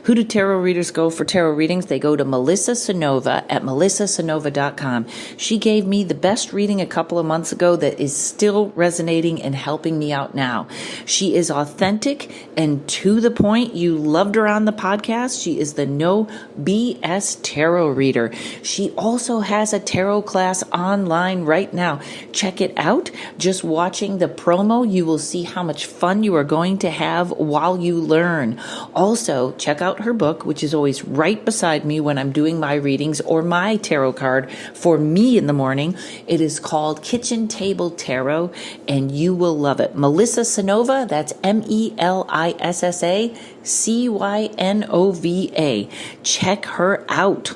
Who do tarot readers go for tarot readings? They go to Melissa Sonova at melissasonova.com. She gave me the best reading a couple of months ago that is still resonating and helping me out now. She is authentic and to the point. You loved her on the podcast. She is the no BS tarot reader. She also has a tarot class online right now. Check it out. Just watching the promo, you will see how much fun you are going to have while you learn. Also, check out her book, which is always right beside me when I'm doing my readings or my tarot card for me in the morning. It is called Kitchen Table Tarot, and you will love it. Melissa Sonova, that's MELISSACYNOVA. Check her out.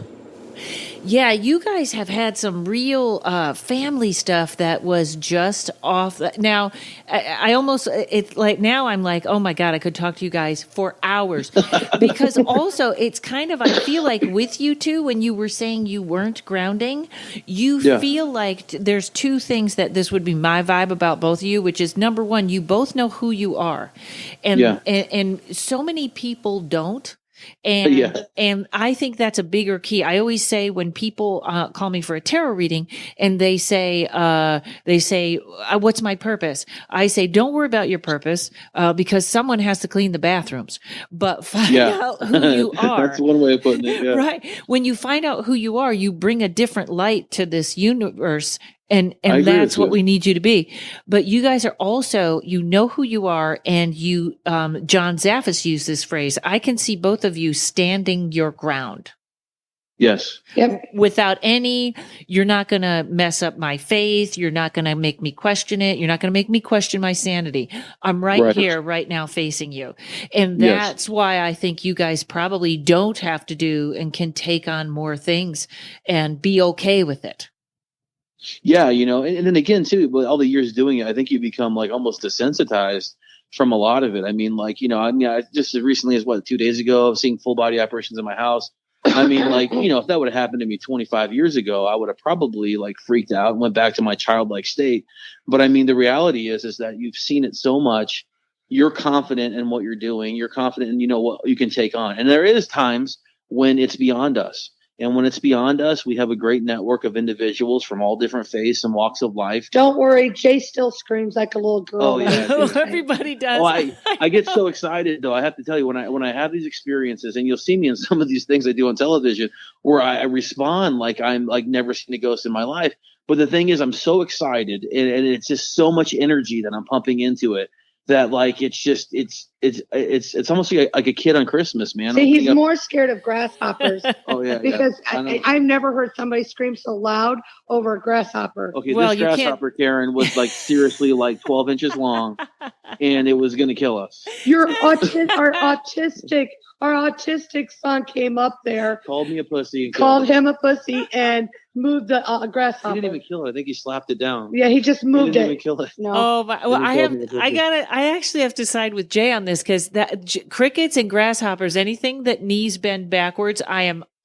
Yeah, you guys have had some real family stuff that was just off. Now, I almost, it's like, now I'm like, oh my God, I could talk to you guys for hours. Because also, it's kind of, I feel like with you two, when you were saying you weren't grounding, you feel like there's two things that this would be my vibe about both of you, which is, number one, you both know who you are. And so many people don't. And, Yeah. and I think that's a bigger key. I always say when people call me for a tarot reading and they say, what's my purpose? I say, don't worry about your purpose, because someone has to clean the bathrooms, but find out who you are. That's one way of putting it. Yeah. Right. When you find out who you are, you bring a different light to this universe. And that's what we need you to be. But you guys are also, you know who you are. And you, John Zaffis used this phrase. I can see both of you standing your ground. Yes. Yep. Without any, you're not going to mess up my faith. You're not going to make me question it. You're not going to make me question my sanity. I'm right here, right now, facing you. And that's why I think you guys probably don't have to do and can take on more things and be okay with it. Yeah, and then again too, with all the years doing it, I think you become like almost desensitized from a lot of it. I mean, I just as recently as 2 days ago, I was seeing full body apparitions in my house. I mean, if that would have happened to me 25 years ago, I would have probably freaked out and went back to my childlike state. But I mean, the reality is that you've seen it so much, you're confident in what you're doing. You're confident in, what you can take on. And there is times when it's beyond us. And when it's beyond us, we have a great network of individuals from all different faiths and walks of life. Don't worry, Jay still screams like a little girl. Oh yeah, everybody does. Oh, I get so excited though. I have to tell you, when I have these experiences, and you'll see me in some of these things I do on television, where I respond like I'm never seen a ghost in my life. But the thing is, I'm so excited, and it's just so much energy that I'm pumping into it. That it's almost like a kid on Christmas, man. See, he's more scared of grasshoppers. Oh yeah, because I've never heard somebody scream so loud over a grasshopper. Okay, this grasshopper, Karen, was seriously 12 inches long, and it was going to kill us. Our autistic son came up there, called me a pussy, called him a pussy, and moved the grasshopper. He didn't even kill it. I think he slapped it down. Yeah, he just moved it. He didn't even kill it. No. Oh, well, I actually have to side with Jay on this, because crickets and grasshoppers, anything that knees bend backwards,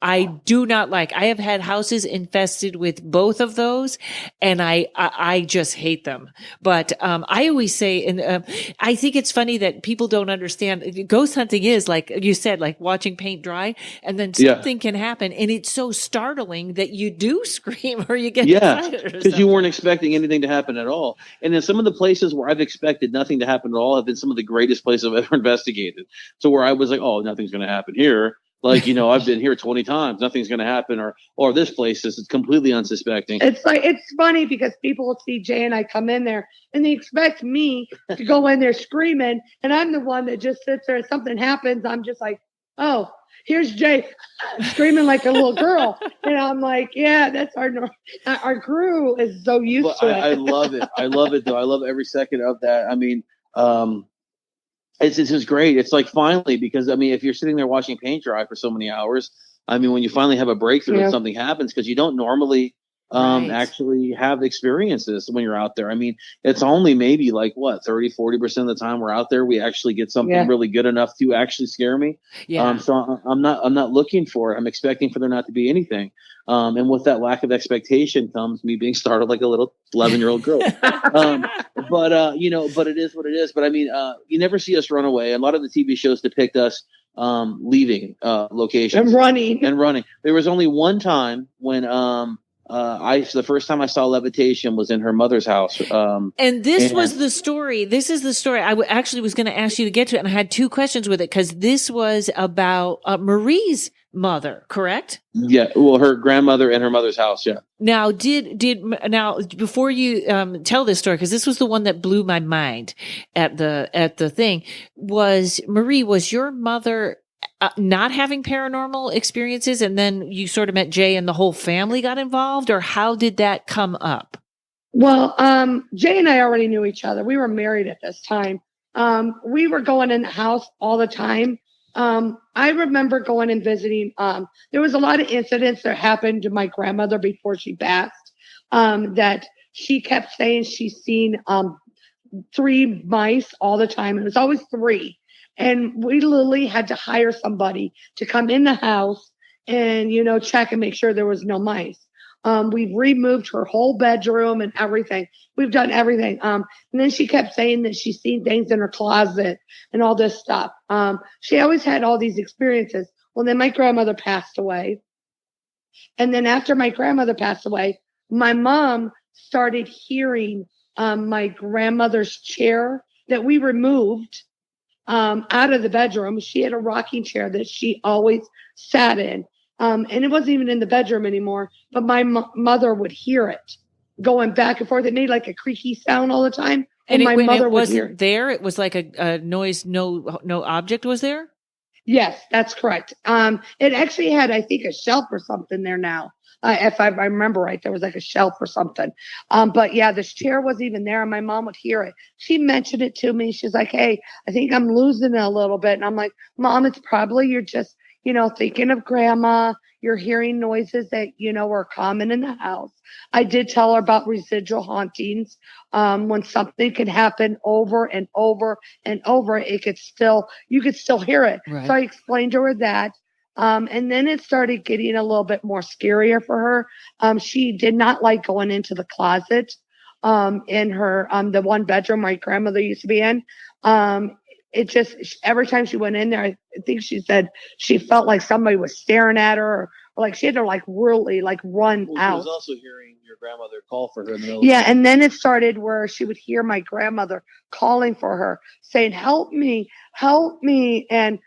I do not like. I have had houses infested with both of those, and I just hate them. But I always say, and I think it's funny that people don't understand. Ghost hunting is, like you said, like watching paint dry, and then something can happen, and it's so startling that you do scream or you get excited, because you weren't expecting anything to happen at all. And then some of the places where I've expected nothing to happen at all have been some of the greatest places I've ever investigated. So where I was like, oh, nothing's going to happen here. I've been here 20 times, nothing's going to happen, or this place is completely unsuspecting. It's funny because people will see Jay and I come in there and they expect me to go in there screaming, and I'm the one that just sits there. If something happens, I'm just like, oh, here's Jay screaming like a little girl. And I'm like, yeah, that's our crew is so used to it. I love it. I love it though. I love every second of that. I mean, it's just great. It's finally, because if you're sitting there watching paint dry for so many hours, when you finally have a breakthrough and something happens, because you don't normally actually have experiences when you're out there. It's only maybe 30-40% of the time we're out there, we actually get something really good enough to actually scare me. So I'm not looking for it. I'm expecting for there not to be anything. And with that lack of expectation comes me being startled like a little 11-year-old girl. But it is what it is. But you never see us run away. A lot of the TV shows depict us leaving locations and running. There was only one time when the first time I saw levitation was in her mother's house. And this was the story. This is the story I actually was going to ask you to get to it. And I had two questions with it, because this was about Marie's mother, correct? Yeah. Well, her grandmother and her mother's house. Yeah. Now, before you tell this story, because this was the one that blew my mind at the thing, was your mother not having paranormal experiences, and then you sort of met Jay and the whole family got involved, or how did that come up? Well, Jay and I already knew each other. We were married at this time. We were going in the house all the time. I remember going and visiting. There was a lot of incidents that happened to my grandmother before she passed, that she kept saying she's seen 3 mice all the time. It was always 3. And we literally had to hire somebody to come in the house and, check and make sure there was no mice. We've removed her whole bedroom and everything. We've done everything. And then she kept saying that she's seen things in her closet and all this stuff. She always had all these experiences. Well, then my grandmother passed away. And then after my grandmother passed away, my mom started hearing my grandmother's chair that we removed out of the bedroom. She had a rocking chair that she always sat in. And it wasn't even in the bedroom anymore, but my mother would hear it going back and forth. It made like a creaky sound all the time. And my mother would wasn't hear it. There, it was like a noise. No object was there. Yes, that's correct. It actually had, I think, a shelf or something there now. If I remember right, there was like a shelf or something. But yeah, this chair wasn't even there, and my mom would hear it. She mentioned it to me. She's like, "Hey, I think I'm losing it a little bit." And I'm like, "Mom, it's probably you're just, thinking of grandma. You're hearing noises that, were common in the house." I did tell her about residual hauntings. When something could happen over and over and over, you could still hear it. Right. So I explained to her that. And then it started getting a little bit more scarier for her. She did not like going into the closet in her the one bedroom my grandmother used to be in. It just every time she went in there, I think she said she felt like somebody was staring at her, or like she had to really run out. She was also hearing your grandmother call for her in the middle. Yeah, and then it started where she would hear my grandmother calling for her, saying, "Help me, help me." And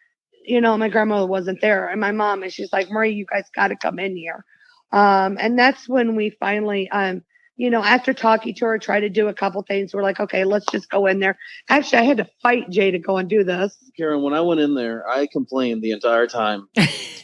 my grandmother wasn't there, and my mom, and she's like, "Marie, you guys got to come in here." And that's when we finally, after talking to her, tried to do a couple things. We're like, okay, let's just go in there. Actually, I had to fight Jay to go and do this. Karen, when I went in there, I complained the entire time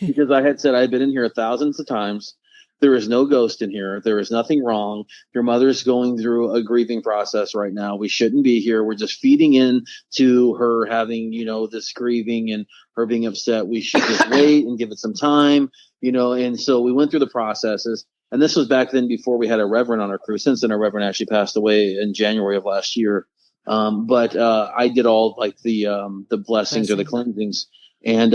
because I had said I'd been in here thousands of times. There is no ghost in here. There is nothing wrong. Your mother's going through a grieving process right now. We shouldn't be here. We're just feeding in to her having, this grieving and her being upset. We should just wait and give it some time, And so we went through the processes. And this was back then before we had a reverend on our crew. Since then, our reverend actually passed away in January of last year. But I did all like the blessings or the cleansings. And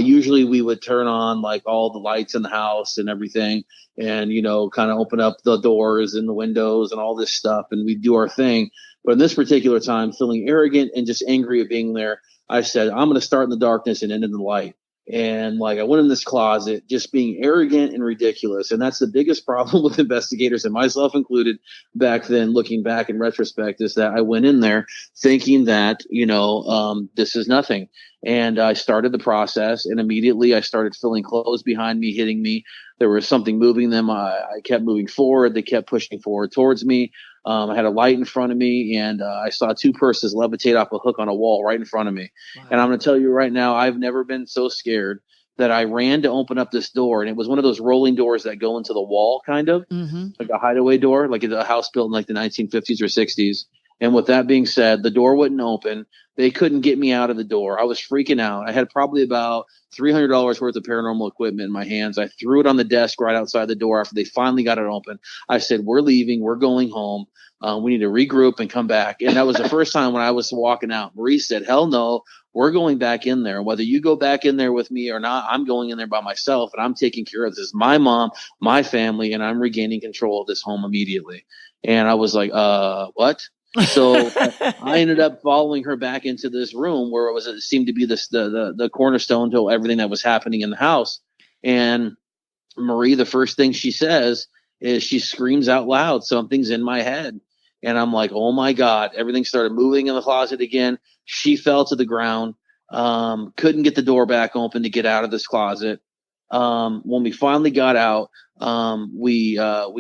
usually we would turn on like all the lights in the house and everything and, kind of open up the doors and the windows and all this stuff. And we'd do our thing. But in this particular time, feeling arrogant and just angry at being there, I said, I'm going to start in the darkness and end in the light. And I went in this closet just being arrogant and ridiculous. And that's the biggest problem with investigators, and myself included back then, looking back in retrospect, is that I went in there thinking that, this is nothing. And I started the process, and immediately I started feeling clothes behind me, hitting me. There was something moving them. I kept moving forward. They kept pushing forward towards me. I had a light in front of me, and I saw two purses levitate off a hook on a wall right in front of me. Wow. And I'm going to tell you right now, I've never been so scared that I ran to open up this door, and it was one of those rolling doors that go into the wall, kind of like a hideaway door, like a house built in like the 1950s or 60s. And with that being said, the door wouldn't open. They couldn't get me out of the door. I was freaking out. I had probably about $300 worth of paranormal equipment in my hands. I threw it on the desk right outside the door after they finally got it open. I said, we're leaving. We're going home. We need to regroup and come back. And that was the first time when I was walking out. Marie said, hell no, we're going back in there. Whether you go back in there with me or not, I'm going in there by myself, and I'm taking care of this. This is my mom, my family, and I'm regaining control of this home immediately. And I was like, what? So I ended up following her back into this room where it seemed to be the cornerstone to everything that was happening in the house. And Marie, the first thing she says is she screams out loud, something's in my head. And I'm like, oh my God, everything started moving in the closet again. She fell to the ground, couldn't get the door back open to get out of this closet. When we finally got out, we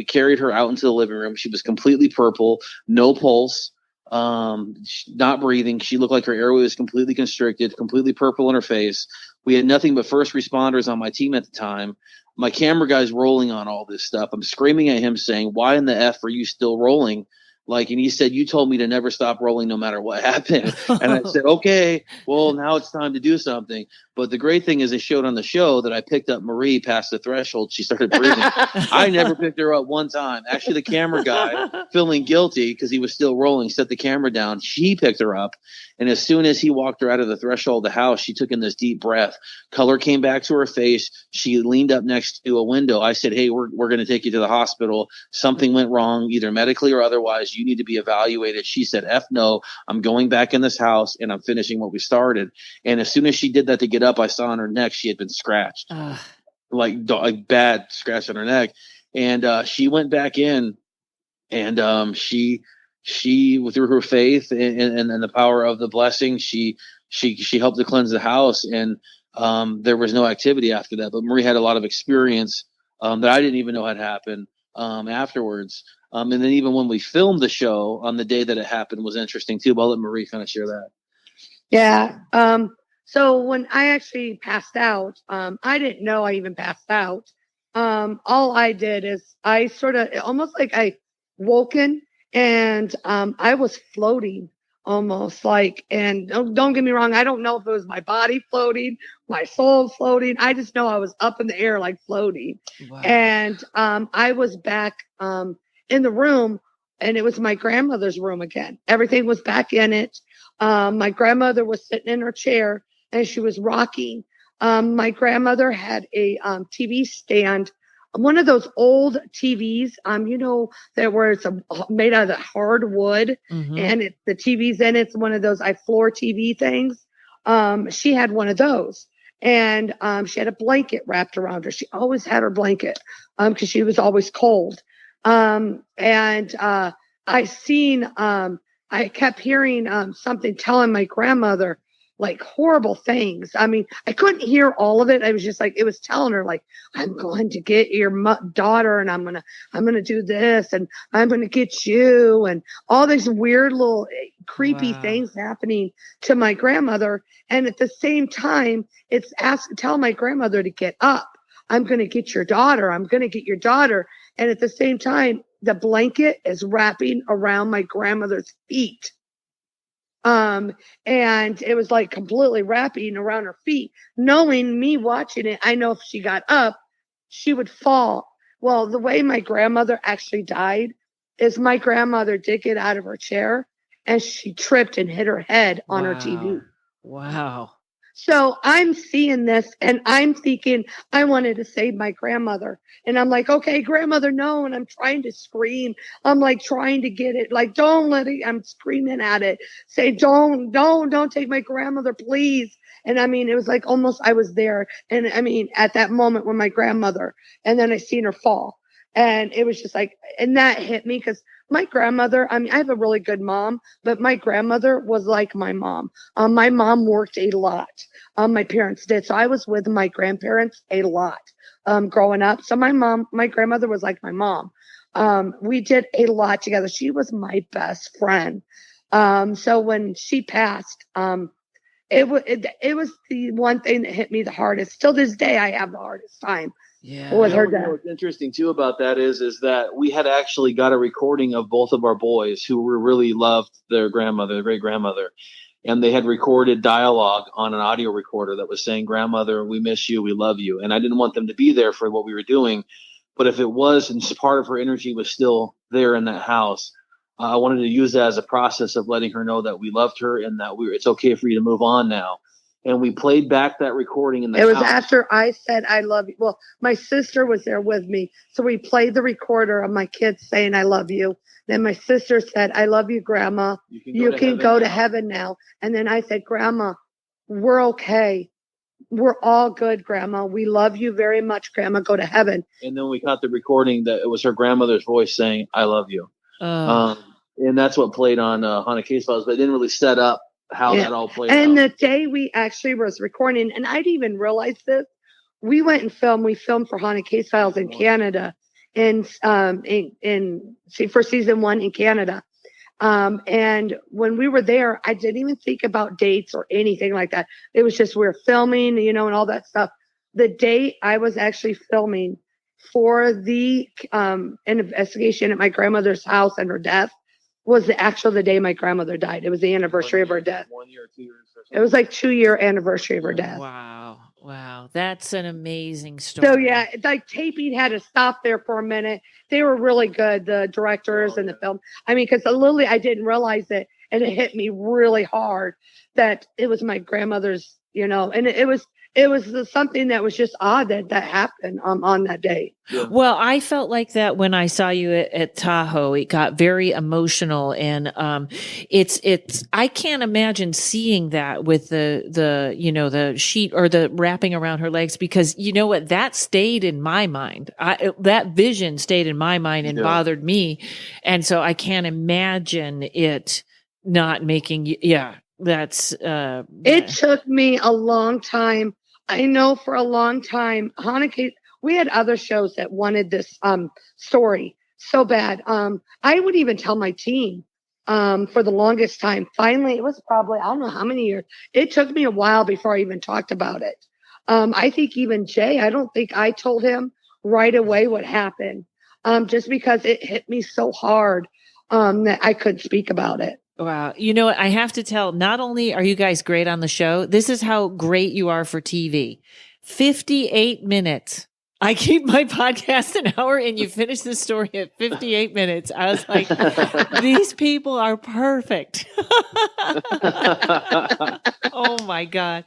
carried her out into the living room. She was completely purple, no pulse, not breathing. She looked like her airway was completely constricted, completely purple in her face. We had nothing but first responders on my team at the time. My camera guy's rolling on all this stuff. I'm screaming at him saying, why in the F are you still rolling? And he said, you told me to never stop rolling no matter what happened. And I said, okay, well, now it's time to do something. But the great thing is they showed on the show that I picked up Marie past the threshold. She started breathing. I never picked her up one time. Actually, the camera guy, feeling guilty because he was still rolling, set the camera down. She picked her up. And as soon as he walked her out of the threshold of the house, she took in this deep breath. Color came back to her face. She leaned up next to a window. I said, hey, we're going to take you to the hospital. Something went wrong, either medically or otherwise. You need to be evaluated. She said, F no, I'm going back in this house and I'm finishing what we started. And as soon as she did that to get up, I saw on her neck she had been scratched, like bad scratch on her neck. And she went back in, and she through her faith and the power of the blessing, she helped to cleanse the house. And there was no activity after that. But Marie had a lot of experience that I didn't even know had happened afterwards. And then even when we filmed the show on the day that it happened was interesting too. But I'll let Marie kind of share that. Yeah. So when I actually passed out, I didn't know I even passed out. All I did is I sort of almost like I woken and I was floating almost like, and don't get me wrong, I don't know if it was my body floating, my soul floating. I just know I was up in the air like floating. Wow. And I was back in the room, and it was my grandmother's room again. Everything was back in it. My grandmother was sitting in her chair and she was rocking. My grandmother had a TV stand, one of those old TVs, that where it's made out of the hardwood, and the TV's in it's one of those floor TV things. She had one of those, and she had a blanket wrapped around her. She always had her blanket because she was always cold. I kept hearing something telling my grandmother like horrible things. I mean, I couldn't hear all of it. I was just like, it was telling her like, I'm going to get your daughter, and I'm going to do this, and I'm going to get you, and all these weird little creepy things happening to my grandmother. And at the same time, it's tell my grandmother to get up. I'm going to get your daughter. I'm going to get your daughter. And at the same time, the blanket is wrapping around my grandmother's feet. And it was like completely wrapping around her feet. Knowing me watching it, I know if she got up, she would fall. Well, the way my grandmother actually died is my grandmother did get out of her chair and she tripped and hit her head on her TV. Wow. So I'm seeing this and I'm thinking I wanted to save my grandmother. And I'm like, okay, grandmother, no. And I'm trying to scream. I'm like trying to get it. Like, don't let it. I'm screaming at it. Say, don't take my grandmother, please. And I mean, it was like almost I was there. And I mean, at that moment when my grandmother, and then I seen her fall. And it was just like, and that hit me because my grandmother, I mean, I have a really good mom, but my grandmother was like my mom. My mom worked a lot. My parents did. So I was with my grandparents a lot growing up. So my grandmother was like my mom. We did a lot together. She was my best friend. So when she passed, it was the one thing that hit me the hardest. Still this day, I have the hardest time. Yeah. With her death. What's interesting too about that is that we had actually got a recording of both of our boys who really loved their grandmother, their great grandmother, and they had recorded dialogue on an audio recorder that was saying, "Grandmother, we miss you, we love you." And I didn't want them to be there for what we were doing, but if it was, and part of her energy was still there in that house, I wanted to use that as a process of letting her know that we loved her and that it's okay for you to move on now. And we played back that recording in the house. It was after I said, I love you. Well, my sister was there with me. So we played the recorder of my kids saying, I love you. Then my sister said, I love you, Grandma. You can go to heaven now. And then I said, Grandma, we're okay. We're all good, Grandma. We love you very much, Grandma. Go to heaven. And then we caught the recording that it was her grandmother's voice saying, I love you. And that's what played on Haunted Case Files, but it didn't really set up how that all played out. And the day we actually was recording, and I didn't even realize this, we went and filmed. We filmed for Haunted Case Files in Canada, for season 1 in Canada. And when we were there, I didn't even think about dates or anything like that. It was just we were filming, and all that stuff. The day I was actually filming for the investigation at my grandmother's house and her death, was the day my grandmother died. It was the anniversary of her death. 1 year, 2 years. Or It was like 2-year anniversary of her death. Wow. Wow. That's an amazing story. So yeah, like taping had to stop there for a minute. They were really good, the directors and the film. I mean, because literally I didn't realize it, and it hit me really hard that it was my grandmother's, and it was something that was just odd that happened on that day. Yeah. Well, I felt like that when I saw you at Tahoe. It got very emotional, and it's I can't imagine seeing that with the sheet or the wrapping around her legs, because you know what, that stayed in my mind. That vision stayed in my mind and bothered me, and so I can't imagine it not making you. Yeah, that's. It took me a long time. I know for a long time, Hanukkah, we had other shows that wanted this story so bad. I would even tell my team for the longest time. Finally, it was probably, I don't know how many years. It took me a while before I even talked about it. I think even Jay, I don't think I told him right away what happened, just because it hit me so hard that I couldn't speak about it. Wow. You know what? I have to tell, not only are you guys great on the show, this is how great you are for TV. 58 minutes. I keep my podcast an hour and you finish the story at 58 minutes. I was like, these people are perfect. Oh my God.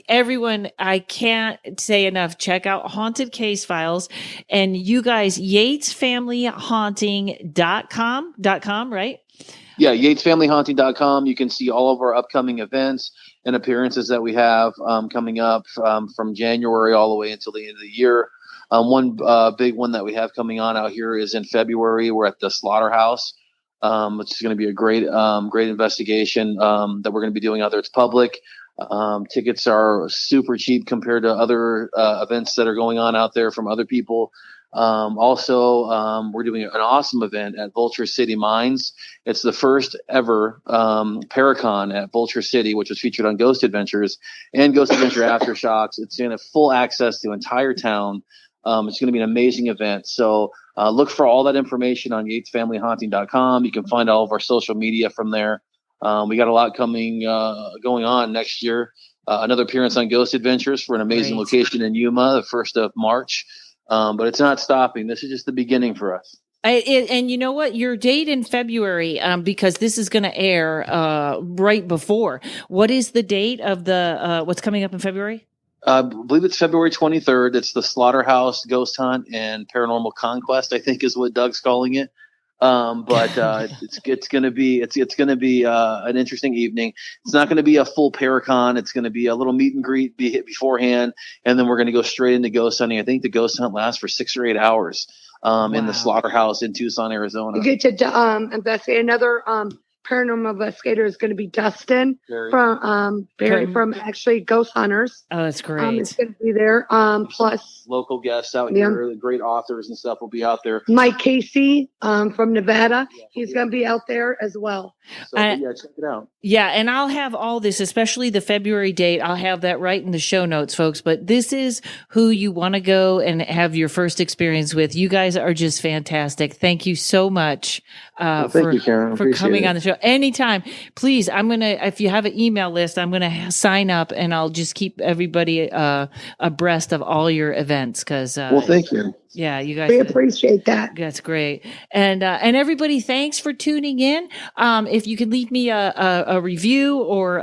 Everyone, I can't say enough. Check out Haunted Case Files, and you guys, yatesfamilyhaunting.com, right? Yeah, yatesfamilyhaunting.com. You can see all of our upcoming events and appearances that we have coming up from January all the way until the end of the year. One big one that we have coming on out here is in February. We're at the Slaughterhouse, which is going to be a great investigation that we're going to be doing out there. It's public. Tickets are super cheap compared to other events that are going on out there from other people. We're doing an awesome event at Vulture City Mines. It's the first ever Paracon at Vulture City, which was featured on Ghost Adventures and Ghost Adventure Aftershocks. It's going to have full access to entire town. It's going to be an amazing event. So look for all that information on yatesfamilyhaunting.com. You can find all of our social media from there. We got a lot going on next year. Another appearance on Ghost Adventures for an amazing location in Yuma, the 1st of March. But it's not stopping. This is just the beginning for us. And you know what? Your date in February, because this is going to air right before. What is the date of the what's coming up in February? I believe it's February 23rd. It's the Slaughterhouse Ghost Hunt and Paranormal Conquest, I think is what Doug's calling it. It's going to be an interesting evening. It's not going to be a full Paracon. It's going to be a little meet and greet beforehand, and then we're going to go straight into ghost hunting. I think the ghost hunt lasts for 6 or 8 hours in the Slaughterhouse in Tucson, Arizona. You get to investigate. Another paranormal investigator is going to be Dustin from actually Ghost Hunters. Oh, that's great. It's going to be there. Plus local guests out here, the great authors and stuff will be out there. Mike Casey from Nevada, he's going to be out there as well. So check it out. Yeah, and I'll have all this, especially the February date. I'll have that right in the show notes, folks. But this is who you want to go and have your first experience with. You guys are just fantastic. Thank you so much thank you, Karen. for coming on the show. Anytime. Please, if you have an email list, I'm going to sign up, and I'll just keep everybody abreast of all your events. Thank you. Yeah, you guys. We appreciate that. That's great. And everybody, thanks for tuning in. If you could leave me a review or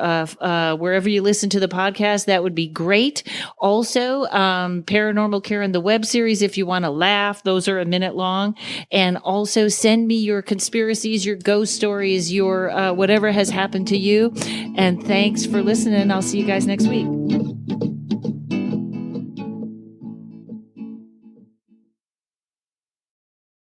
wherever you listen to the podcast, that would be great. Also, Paranormal Karen, the web series, if you want to laugh, those are a minute long. And also send me your conspiracies, your ghost stories, your whatever has happened to you. And thanks for listening. I'll see you guys next week.